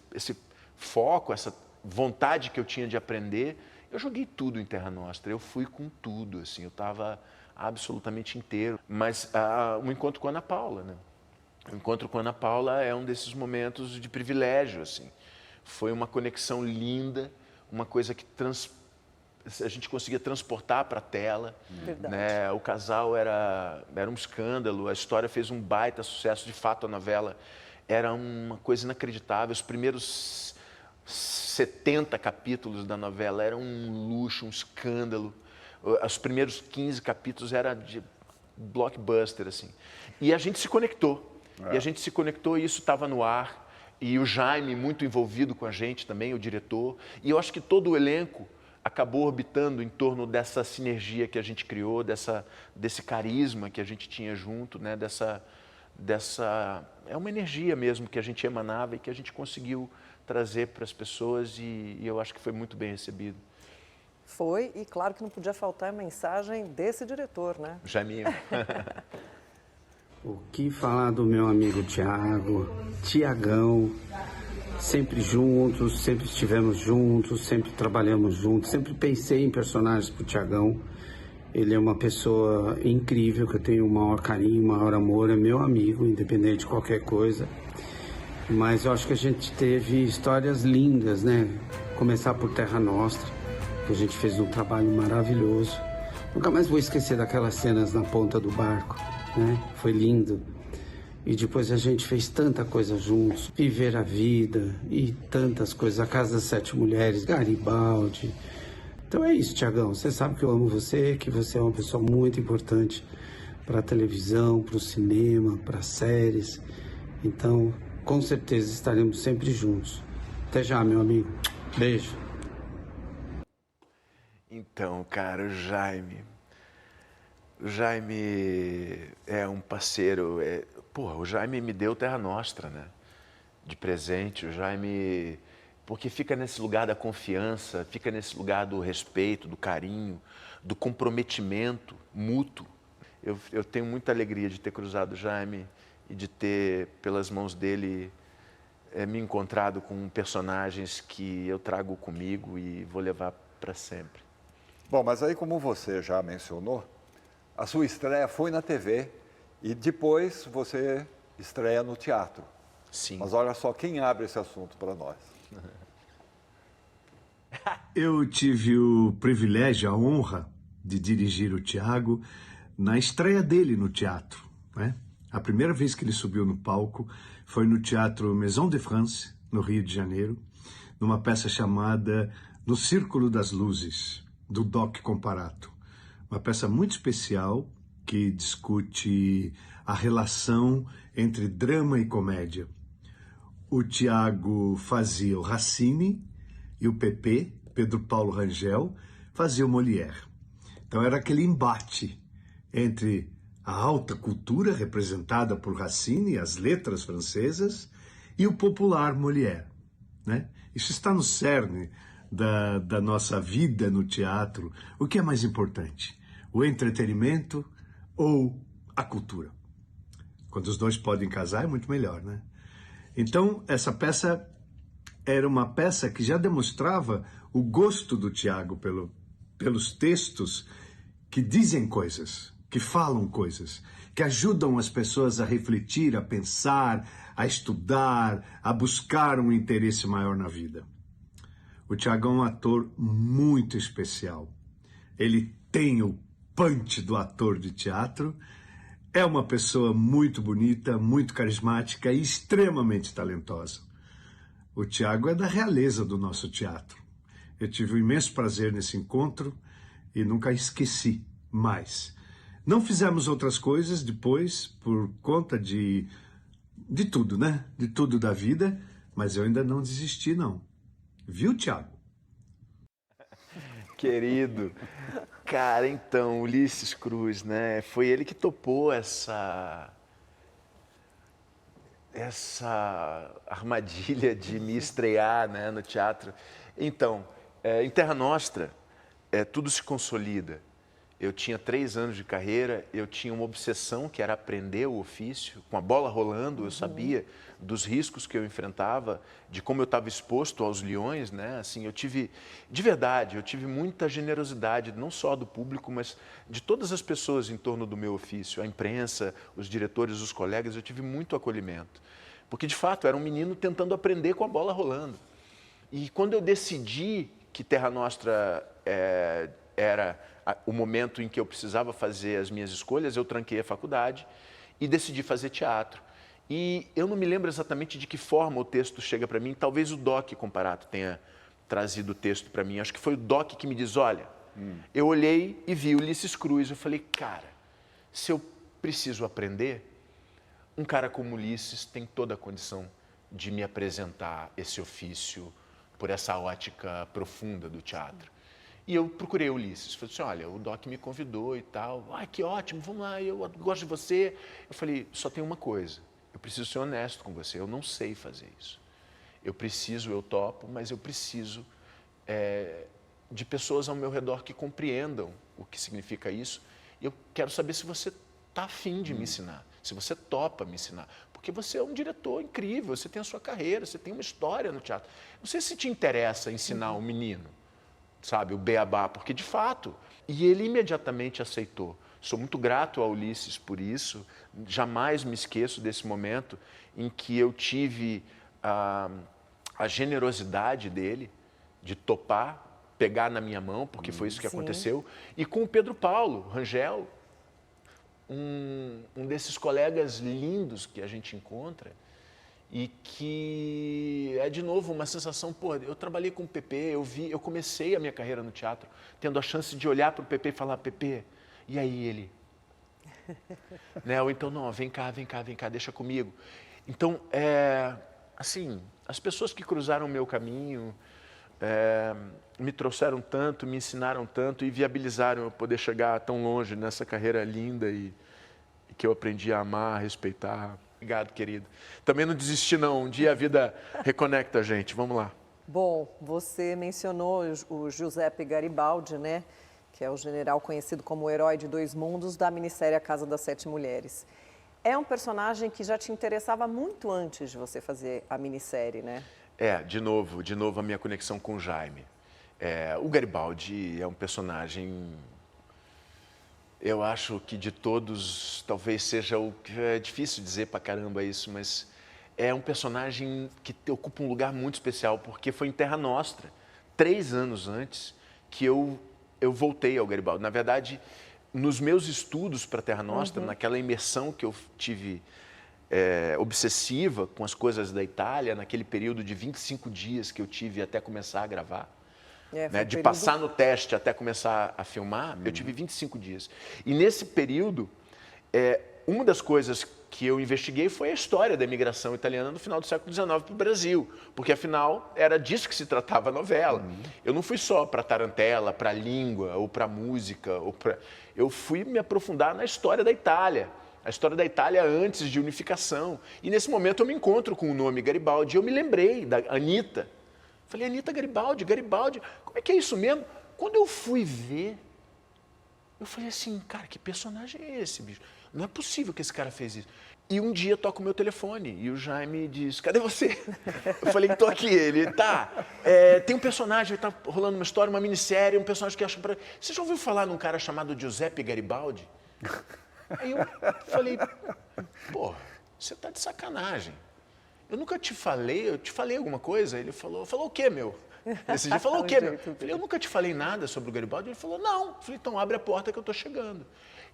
foco, essa vontade que eu tinha de aprender. Eu joguei tudo em Terra Nostra, eu fui com tudo, assim, eu estava absolutamente inteiro. Mas o encontro com a Ana Paula, né? O encontro com a Ana Paula é um desses momentos de privilégio, assim. Foi uma conexão linda, uma coisa que a gente conseguia transportar para a tela. Né? O casal era um escândalo, a história fez um baita sucesso, de fato a novela era uma coisa inacreditável. Os primeiros 70 capítulos da novela eram um luxo, um escândalo. Os primeiros 15 capítulos eram de blockbuster, assim. E a gente se conectou. E isso estava no ar. E o Jaime muito envolvido com a gente também, o diretor. E eu acho que todo o elenco acabou orbitando em torno dessa sinergia que a gente criou, desse carisma que a gente tinha junto, né? É uma energia mesmo que a gente emanava e que a gente conseguiu trazer para as pessoas e eu acho que foi muito bem recebido. Foi, e claro que não podia faltar a mensagem desse diretor, né? Jaiminho. O que falar do meu amigo Tiagão, sempre juntos, sempre estivemos juntos, sempre trabalhamos juntos, sempre pensei em personagens pro Tiagão. Ele é uma pessoa incrível, que eu tenho o maior carinho, o maior amor, é meu amigo, independente de qualquer coisa. Mas eu acho que a gente teve histórias lindas, né? Começar por Terra Nostra, que a gente fez um trabalho maravilhoso. Nunca mais vou esquecer daquelas cenas na ponta do barco, né? Foi lindo. E depois a gente fez tanta coisa juntos. Viver a Vida e tantas coisas. A Casa das 7 Mulheres, Garibaldi. Então é isso, Tiagão. Você sabe que eu amo você, que você é uma pessoa muito importante para a televisão, para o cinema, para as séries. Então, com certeza estaremos sempre juntos. Até já, meu amigo. Beijo. Então, cara, o Jaime é um parceiro. O Jaime me deu Terra Nostra, né? De presente. O Jaime, porque fica nesse lugar da confiança, fica nesse lugar do respeito, do carinho, do comprometimento mútuo. Eu tenho muita alegria de ter cruzado o Jaime e de ter, pelas mãos dele, me encontrado com personagens que eu trago comigo e vou levar para sempre. Bom, mas aí, como você já mencionou, a sua estreia foi na TV e depois você estreia no teatro. Sim. Mas olha só quem abre esse assunto para nós. Eu tive o privilégio, a honra de dirigir o Tiago na estreia dele no teatro, né? A primeira vez que ele subiu no palco foi no Teatro Maison de France, no Rio de Janeiro, numa peça chamada No Círculo das Luzes, do Doc Comparato. Uma peça muito especial que discute a relação entre drama e comédia. O Tiago fazia o Racine e o Pepe, Pedro Paulo Rangel, fazia o Molière. Então era aquele embate entre a alta cultura representada por Racine, as letras francesas, e o popular Molière, né? Isso está no cerne da nossa vida no teatro. O que é mais importante? O entretenimento ou a cultura? Quando os dois podem casar é muito melhor, né? Então, essa peça era uma peça que já demonstrava o gosto do Tiago pelos textos que dizem coisas, que falam coisas, que ajudam as pessoas a refletir, a pensar, a estudar, a buscar um interesse maior na vida. O Tiago é um ator muito especial. Ele tem o punch do ator de teatro, é uma pessoa muito bonita, muito carismática e extremamente talentosa. O Tiago é da realeza do nosso teatro. Eu tive um imenso prazer nesse encontro e nunca esqueci mais. Não fizemos outras coisas depois por conta de tudo, né? De tudo da vida, mas eu ainda não desisti, não. Viu, Tiago? Querido. Cara, então, Ulisses Cruz, né? Foi ele que topou essa armadilha de me estrear, né, no teatro. Então, em Terra Nostra, tudo se consolida. Eu tinha 3 anos de carreira, eu tinha uma obsessão que era aprender o ofício. Com a bola rolando, eu sabia dos riscos que eu enfrentava, de como eu estava exposto aos leões, né? Assim, eu tive muita generosidade, não só do público, mas de todas as pessoas em torno do meu ofício, a imprensa, os diretores, os colegas, eu tive muito acolhimento. Porque, de fato, eu era um menino tentando aprender com a bola rolando. E quando eu decidi que Terra Nostra era o momento em que eu precisava fazer as minhas escolhas, eu tranquei a faculdade e decidi fazer teatro. E eu não me lembro exatamente de que forma o texto chega para mim, talvez o Doc Comparato tenha trazido o texto para mim. Acho que foi o Doc que me diz, olha, eu olhei e vi Ulisses Cruz, eu falei, cara, se eu preciso aprender, um cara como Ulisses tem toda a condição de me apresentar esse ofício por essa ótica profunda do teatro. E eu procurei o Ulisses, falei assim, olha, o Doc me convidou e tal, que ótimo, vamos lá, eu gosto de você. Eu falei, só tem uma coisa, eu preciso ser honesto com você, eu não sei fazer isso. Eu topo, mas eu preciso de pessoas ao meu redor que compreendam o que significa isso. E eu quero saber se você está afim de me ensinar, se você topa me ensinar. Porque você é um diretor incrível, você tem a sua carreira, você tem uma história no teatro. Não sei se te interessa ensinar um menino, sabe, o beabá, porque de fato. E ele imediatamente aceitou. Sou muito grato ao Ulisses por isso. Jamais me esqueço desse momento em que eu tive a generosidade dele de topar, pegar na minha mão, porque foi isso que aconteceu. E com o Pedro Paulo Rangel, um desses colegas lindos que a gente encontra e que é, de novo, uma sensação, pô, eu trabalhei com o Pepe, eu comecei a minha carreira no teatro tendo a chance de olhar para o Pepe e falar, Pepe, e aí ele? Né? Ou então, não, vem cá, deixa comigo. Então, assim, as pessoas que cruzaram o meu caminho me trouxeram tanto, me ensinaram tanto e viabilizaram eu poder chegar tão longe nessa carreira linda e que eu aprendi a amar, a respeitar. Obrigado, querido. Também não desisti, não. Um dia a vida reconecta a gente. Vamos lá. Bom, você mencionou o Giuseppe Garibaldi, né? Que é o general conhecido como o herói de 2 mundos da minissérie A Casa das 7 Mulheres. É um personagem que já te interessava muito antes de você fazer a minissérie, né? De novo a minha conexão com o Jaime. O Garibaldi é um personagem, eu acho que de todos, talvez seja o que é difícil dizer pra caramba isso, mas é um personagem que ocupa um lugar muito especial, porque foi em Terra Nostra, 3 anos antes, que eu voltei ao Garibaldi. Na verdade, nos meus estudos para Terra Nostra, naquela imersão que eu tive obsessiva com as coisas da Itália, naquele período de 25 dias que eu tive até começar a gravar, né, de passar no teste até começar a filmar, eu tive 25 dias. E nesse período, uma das coisas que eu investiguei foi a história da imigração italiana no final do século XIX para o Brasil, porque afinal era disso que se tratava a novela. Eu não fui só para a tarantela, para a língua, ou para a música, eu fui me aprofundar na história da Itália, a história da Itália antes de unificação. E nesse momento eu me encontro com o nome Garibaldi, e eu me lembrei da Anitta. Falei, Anitta Garibaldi, como é que é isso mesmo? Quando eu fui ver, eu falei assim, cara, que personagem é esse, bicho? Não é possível que esse cara fez isso. E um dia toca o meu telefone e o Jaime diz, cadê você? Eu falei, tô aqui. Ele, tem um personagem, tá rolando uma história, uma minissérie, um personagem que acha... Você já ouviu falar num cara chamado Giuseppe Garibaldi? Aí eu falei, pô, você tá de sacanagem. Eu nunca te falei, eu te falei alguma coisa? Ele falou o quê, meu? Esse dia falou o quê, meu? Eu falei, eu nunca te falei nada sobre o Garibaldi. Ele falou, não. Eu falei, então abre a porta que eu tô chegando.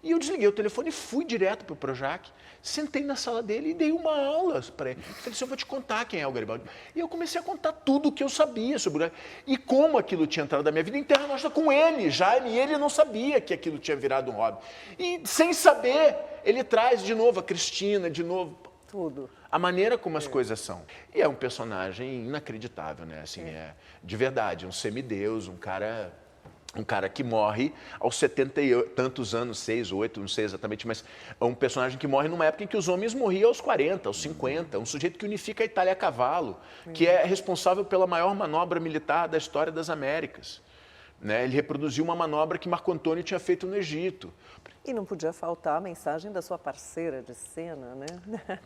E eu desliguei o telefone e fui direto para o Projac, sentei na sala dele e dei uma aula para ele. Falei assim, eu vou te contar quem é o Garibaldi. E eu comecei a contar tudo o que eu sabia sobre o Garibaldi. E como aquilo tinha entrado na minha vida em Terra Nostra com ele, Jaime, e ele não sabia que aquilo tinha virado um hobby. E sem saber, ele traz de novo a Cristina, de novo... Tudo. A maneira como as coisas são. E é um personagem inacreditável, né? Assim, de verdade, um semideus, um cara que morre aos 70 e tantos anos, 6, 8, não sei exatamente, mas é um personagem que morre numa época em que os homens morriam aos 40, aos 50, um sujeito que unifica a Itália a cavalo, que é responsável pela maior manobra militar da história das Américas. Né? Ele reproduziu uma manobra que Marco Antônio tinha feito no Egito. E não podia faltar a mensagem da sua parceira de cena, né?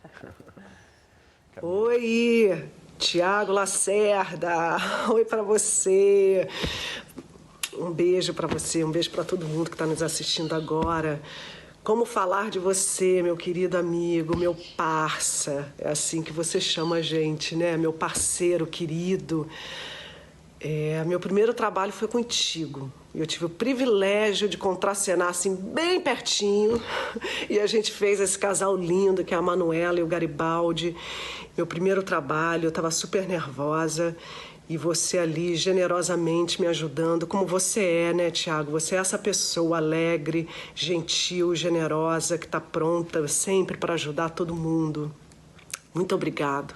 Oi, Tiago Lacerda. Oi para você. Um beijo para você, um beijo para todo mundo que está nos assistindo agora. Como falar de você, meu querido amigo, meu parça. É assim que você chama a gente, né? Meu parceiro querido. Meu primeiro trabalho foi contigo. Eu tive o privilégio de contracenar assim bem pertinho. E a gente fez esse casal lindo que é a Manuela e o Garibaldi. Meu primeiro trabalho, eu estava super nervosa. E você ali generosamente me ajudando, como você é, né, Tiago? Você é essa pessoa alegre, gentil, generosa, que está pronta sempre para ajudar todo mundo. Muito obrigado.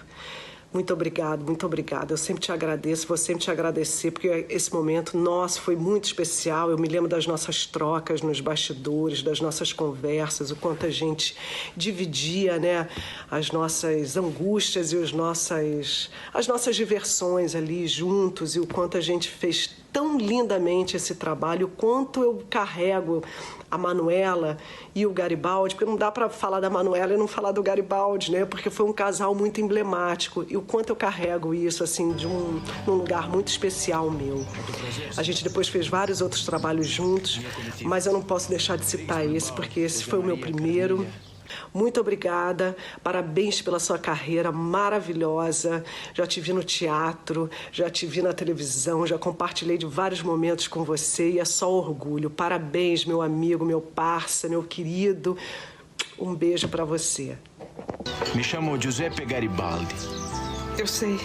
Muito obrigado, muito obrigada. Eu sempre te agradeço, vou sempre te agradecer, porque esse momento nosso foi muito especial. Eu me lembro das nossas trocas nos bastidores, das nossas conversas, o quanto a gente dividia, né, as nossas angústias e as nossas diversões ali juntos, e o quanto a gente fez tão lindamente esse trabalho, o quanto eu carrego a Manuela e o Garibaldi, porque não dá para falar da Manuela e não falar do Garibaldi, né? Porque foi um casal muito emblemático, e o quanto eu carrego isso, assim, num lugar muito especial meu. A gente depois fez vários outros trabalhos juntos, mas eu não posso deixar de citar esse, porque esse foi o meu primeiro. Muito obrigada, parabéns pela sua carreira maravilhosa. Já te vi no teatro, já te vi na televisão, já compartilhei de vários momentos com você e é só orgulho. Parabéns, meu amigo, meu parça, meu querido. Um beijo pra você. Me chamo Giuseppe Garibaldi. Eu sei.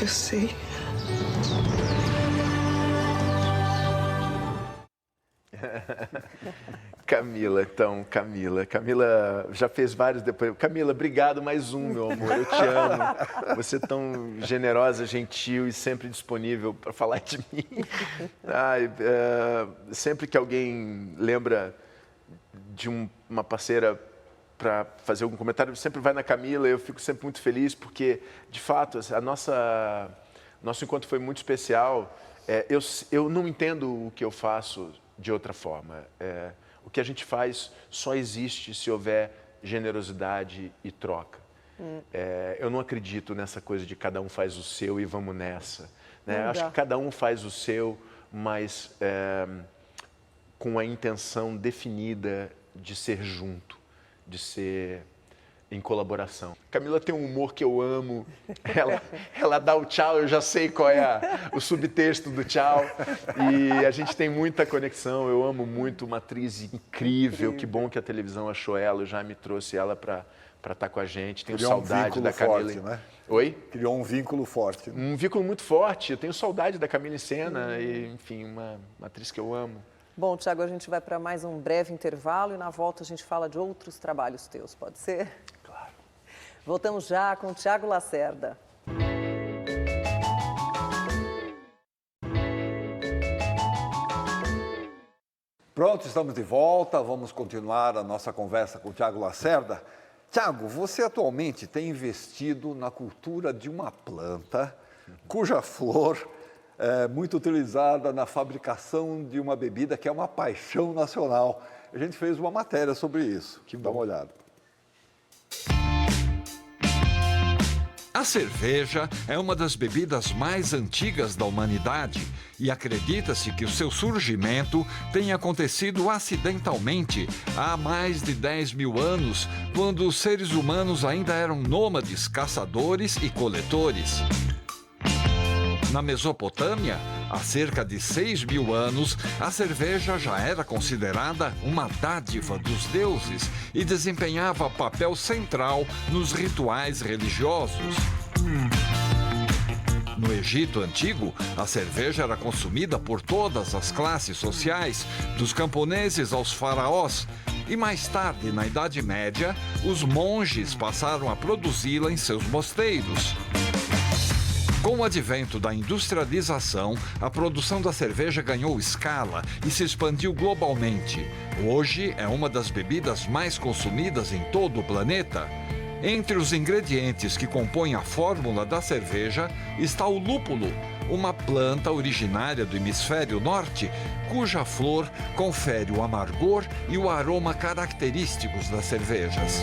Eu sei. Camila, então, Camila já fez vários depois. Camila, obrigado, mais um, meu amor, eu te amo. Você é tão generosa, gentil e sempre disponível para falar de mim. Sempre que alguém lembra de uma parceira para fazer algum comentário, sempre vai na Camila, eu fico sempre muito feliz, porque, de fato, nosso encontro foi muito especial. Eu não entendo o que eu faço de outra forma. O que a gente faz só existe se houver generosidade e troca. Eu não acredito nessa coisa de cada um faz o seu e vamos nessa. Né? Acho que cada um faz o seu, mas com a intenção definida de ser junto, de ser em colaboração. Camila tem um humor que eu amo, ela dá o tchau, eu já sei qual é o subtexto do tchau, e a gente tem muita conexão, eu amo muito, uma atriz incrível, que bom que a televisão achou ela, eu já me trouxe ela para estar com a gente, tenho saudade da Camila. Forte, né? Oi? Criou um vínculo forte. Né? Um vínculo muito forte, eu tenho saudade da Camila em cena, e, enfim, uma atriz que eu amo. Bom, Tiago, a gente vai para mais um breve intervalo e na volta a gente fala de outros trabalhos teus, pode ser? Claro. Voltamos já com o Tiago Lacerda. Pronto, estamos de volta. Vamos continuar a nossa conversa com o Tiago Lacerda. Tiago, você atualmente tem investido na cultura de uma planta cuja flor é muito utilizada na fabricação de uma bebida que é uma paixão nacional. A gente fez uma matéria sobre isso. Dá uma olhada. A cerveja é uma das bebidas mais antigas da humanidade e acredita-se que o seu surgimento tenha acontecido acidentalmente há mais de 10 mil anos, quando os seres humanos ainda eram nômades, caçadores e coletores. Na Mesopotâmia, há cerca de 6 mil anos, a cerveja já era considerada uma dádiva dos deuses e desempenhava papel central nos rituais religiosos. No Egito Antigo, a cerveja era consumida por todas as classes sociais, dos camponeses aos faraós, e mais tarde, na Idade Média, os monges passaram a produzi-la em seus mosteiros. Com o advento da industrialização, a produção da cerveja ganhou escala e se expandiu globalmente. Hoje é uma das bebidas mais consumidas em todo o planeta. Entre os ingredientes que compõem a fórmula da cerveja está o lúpulo, uma planta originária do hemisfério norte, cuja flor confere o amargor e o aroma característicos das cervejas.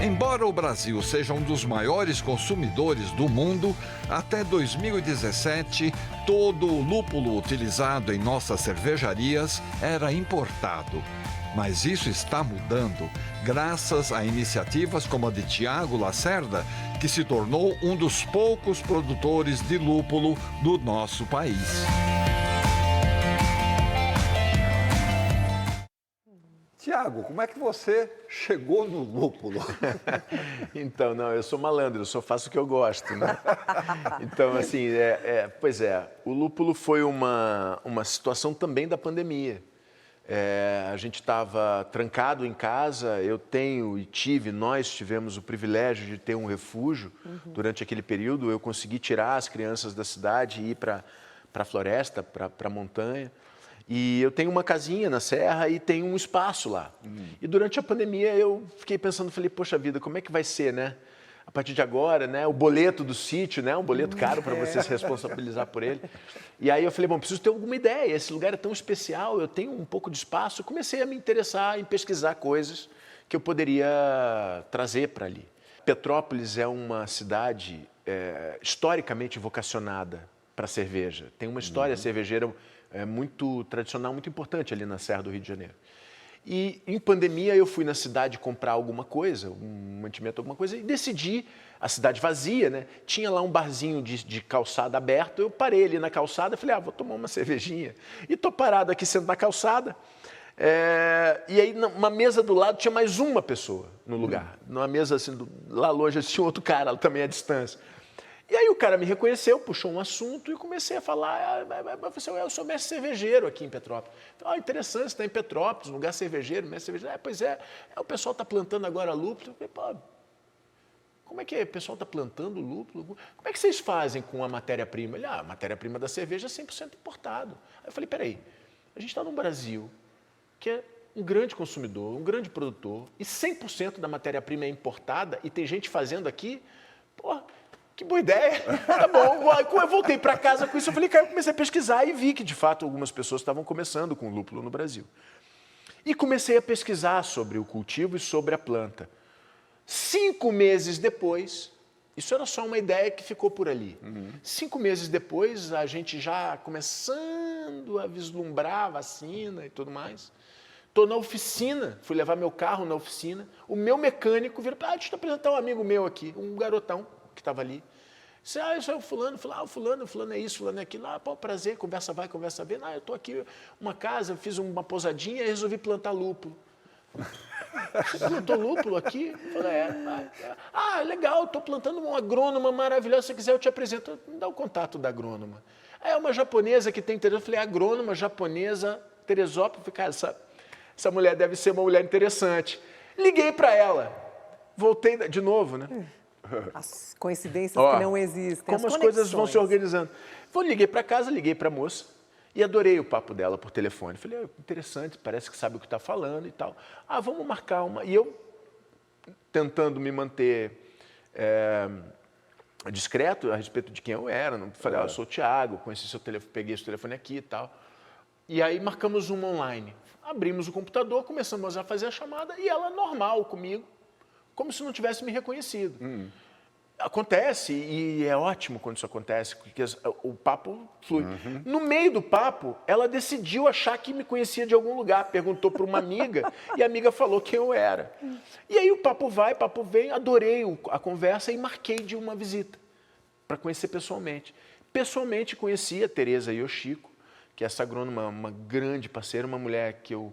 Embora o Brasil seja um dos maiores consumidores do mundo, até 2017, todo o lúpulo utilizado em nossas cervejarias era importado. Mas isso está mudando, graças a iniciativas como a de Tiago Lacerda, que se tornou um dos poucos produtores de lúpulo do nosso país. Tiago, como é que você chegou no lúpulo? Então, não, eu sou malandro, eu só faço o que eu gosto, né? Então, assim, o lúpulo foi uma situação também da pandemia. A gente estava trancado em casa, nós tivemos o privilégio de ter um refúgio durante aquele período. Eu consegui tirar as crianças da cidade e ir para a floresta, para a montanha. E eu tenho uma casinha na serra e tenho um espaço lá. E durante a pandemia eu fiquei pensando, falei, poxa vida, como é que vai ser, né? A a partir de agora, né, o boleto do sítio, né, um boleto caro para você se responsabilizar por ele. E aí eu falei, bom, preciso ter alguma ideia, esse lugar é tão especial, eu tenho um pouco de espaço. Eu comecei a me interessar em pesquisar coisas que eu poderia trazer para ali. Petrópolis é uma cidade historicamente vocacionada para a cerveja. Tem uma história cervejeira muito tradicional, muito importante ali na Serra do Rio de Janeiro. E em pandemia eu fui na cidade comprar alguma coisa, um mantimento, alguma coisa, e decidi, a cidade vazia, né? Tinha lá um barzinho de calçada aberto, eu parei ali na calçada e falei, vou tomar uma cervejinha. E tô parado aqui sentado na calçada, e aí numa mesa do lado tinha mais uma pessoa no lugar. Numa mesa assim, lá longe tinha outro cara, também à distância. E aí o cara me reconheceu, puxou um assunto e comecei a falar, eu sou mestre cervejeiro aqui em Petrópolis. Então, interessante, você está em Petrópolis, um lugar cervejeiro, mestre cervejeiro. Pois é, o pessoal está plantando agora lúpulo. Eu falei, como é que é? O pessoal está plantando lúpulo? Como é que vocês fazem com a matéria-prima? Ele, a matéria-prima da cerveja é 100% importado. Aí eu falei, peraí, a gente está num Brasil que é um grande consumidor, um grande produtor, e 100% da matéria-prima é importada e tem gente fazendo aqui, que boa ideia, tá bom. Eu voltei para casa com isso, eu falei, cara, eu comecei a pesquisar e vi que, de fato, algumas pessoas estavam começando com lúpulo no Brasil. E comecei a pesquisar sobre o cultivo e sobre a planta. 5 meses depois, isso era só uma ideia que ficou por ali. 5 meses depois, a gente já começando a vislumbrar a vacina e tudo mais. Estou na oficina, fui levar meu carro na oficina, o meu mecânico vira, deixa eu apresentar um amigo meu aqui, um garotão que estava ali. Disse, isso é o fulano. Falei, fulano é isso, fulano é aquilo. Prazer, conversa vai, conversa vem. Eu estou aqui, uma casa, fiz uma pousadinha e resolvi plantar lúpulo. Você plantou lúpulo aqui? Falei, legal, estou plantando uma agrônoma maravilhosa, se quiser eu te apresento. Me dá o contato da agrônoma. É uma japonesa que tem Teresópolis. Eu falei, agrônoma japonesa, Teresópolis. Falei, cara, essa mulher deve ser uma mulher interessante. Liguei para ela, voltei de novo, né? As coincidências que não existem. Como as coisas vão se organizando. Liguei para casa, liguei para a moça e adorei o papo dela por telefone. Falei, interessante, parece que sabe o que está falando e tal. Vamos marcar uma. E eu, tentando me manter discreto a respeito de quem eu era, não falei, eu sou o Thiago, conheci seu telefone, peguei esse telefone aqui e tal. E aí marcamos uma online. Abrimos o computador, começamos a fazer a chamada e ela normal comigo, como se não tivesse me reconhecido. Acontece, e é ótimo quando isso acontece, porque o papo flui. No meio do papo, ela decidiu achar que me conhecia de algum lugar, perguntou para uma amiga, e a amiga falou quem eu era. E aí o papo vai, papo vem, adorei a conversa e marquei de uma visita, para conhecer pessoalmente. Pessoalmente conheci a Tereza Yoshiko, que é essa agrônoma, uma grande parceira, uma mulher que eu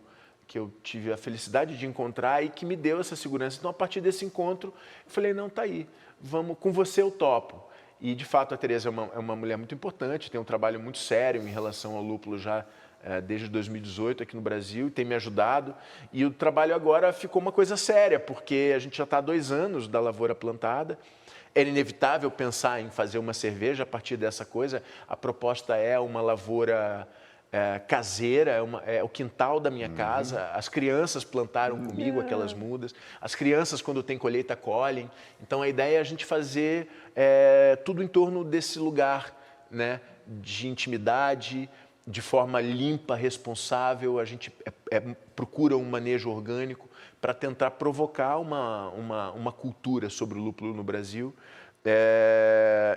tive a felicidade de encontrar e que me deu essa segurança. Então, a partir desse encontro, eu falei, não, tá aí, com você eu topo. E, de fato, a Tereza é uma mulher muito importante, tem um trabalho muito sério em relação ao lúpulo já desde 2018 aqui no Brasil, e tem me ajudado. E o trabalho agora ficou uma coisa séria, porque a gente já está há 2 anos da lavoura plantada. Era inevitável pensar em fazer uma cerveja a partir dessa coisa. A proposta é uma lavoura caseira, é o quintal da minha casa. As crianças plantaram comigo aquelas mudas. As crianças, quando tem colheita, colhem. Então, a ideia é a gente fazer tudo em torno desse lugar, né, de intimidade, de forma limpa, responsável. A gente procura um manejo orgânico para tentar provocar uma cultura sobre o lúpulo no Brasil.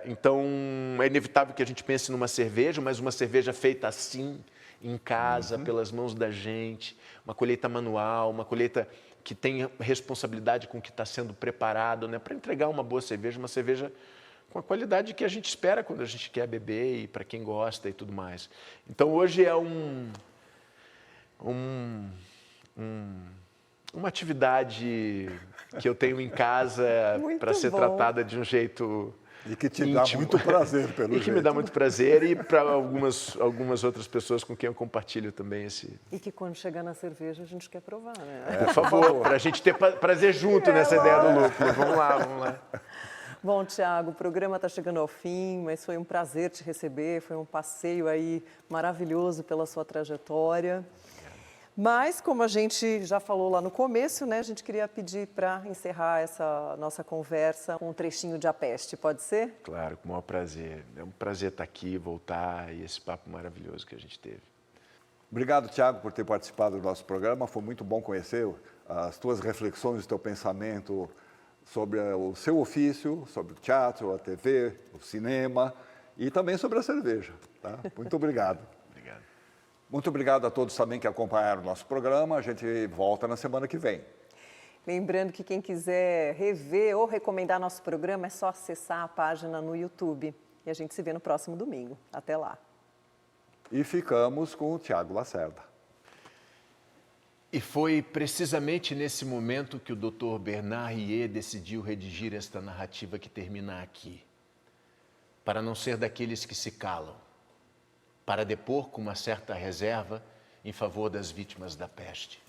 Então, é inevitável que a gente pense numa cerveja, mas uma cerveja feita assim, em casa, pelas mãos da gente, uma colheita manual, uma colheita que tem responsabilidade com o que está sendo preparado, né, para entregar uma boa cerveja, uma cerveja com a qualidade que a gente espera quando a gente quer beber e para quem gosta e tudo mais. Então, hoje é uma atividade que eu tenho em casa para ser tratada de um jeito e que te íntimo. dá muito prazer, pelo jeito. E que me dá muito prazer, e para algumas outras pessoas com quem eu compartilho também esse... E que quando chegar na cerveja a gente quer provar, né? Por favor, para a gente ter prazer junto nessa ideia do lúpulo. Vamos lá. Bom, Thiago, o programa está chegando ao fim, mas foi um prazer te receber, foi um passeio aí maravilhoso pela sua trajetória. Mas, como a gente já falou lá no começo, né, a gente queria pedir para encerrar essa nossa conversa com um trechinho de A Peste, pode ser? Claro, com o maior prazer. É um prazer estar aqui, voltar e esse papo maravilhoso que a gente teve. Obrigado, Tiago, por ter participado do nosso programa. Foi muito bom conhecer as tuas reflexões, o teu pensamento sobre o seu ofício, sobre o teatro, a TV, o cinema e também sobre a cerveja. Tá? Muito obrigado. Obrigado. Muito obrigado a todos também que acompanharam o nosso programa. A gente volta na semana que vem. Lembrando que quem quiser rever ou recomendar nosso programa é só acessar a página no YouTube. E a gente se vê no próximo domingo. Até lá. E ficamos com o Tiago Lacerda. E foi precisamente nesse momento que o Dr. Bernard Rieu decidiu redigir esta narrativa que termina aqui. Para não ser daqueles que se calam, para depor com uma certa reserva em favor das vítimas da peste,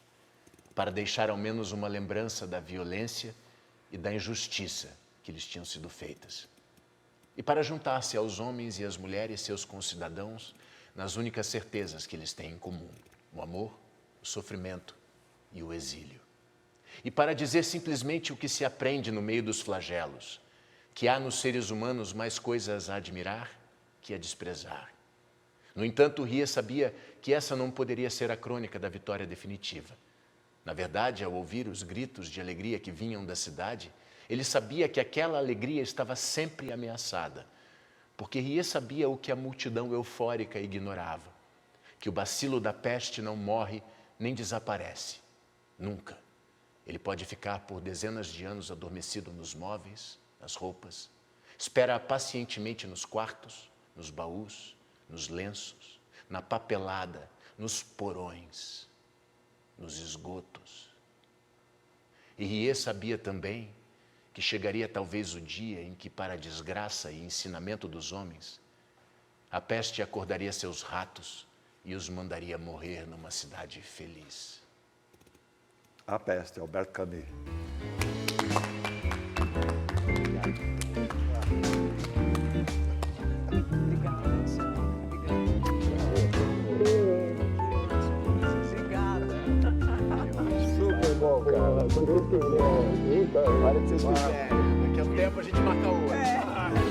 para deixar ao menos uma lembrança da violência e da injustiça que lhes tinham sido feitas. E para juntar-se aos homens e às mulheres, seus concidadãos, nas únicas certezas que eles têm em comum: o amor, o sofrimento e o exílio. E para dizer simplesmente o que se aprende no meio dos flagelos, que há nos seres humanos mais coisas a admirar que a desprezar. No entanto, Rieu sabia que essa não poderia ser a crônica da vitória definitiva. Na verdade, ao ouvir os gritos de alegria que vinham da cidade, ele sabia que aquela alegria estava sempre ameaçada, porque Rieu sabia o que a multidão eufórica ignorava, que o bacilo da peste não morre nem desaparece, nunca. Ele pode ficar por dezenas de anos adormecido nos móveis, nas roupas, espera pacientemente nos quartos, nos baús, nos lenços, na papelada, nos porões, nos esgotos. E Rieu sabia também que chegaria talvez o dia em que, para a desgraça e ensinamento dos homens, a peste acordaria seus ratos e os mandaria morrer numa cidade feliz. A Peste, Albert Camus. Super bom, cara. Muito bom. Para que vocês quiserem. Daqui a um tempo a gente marca outro.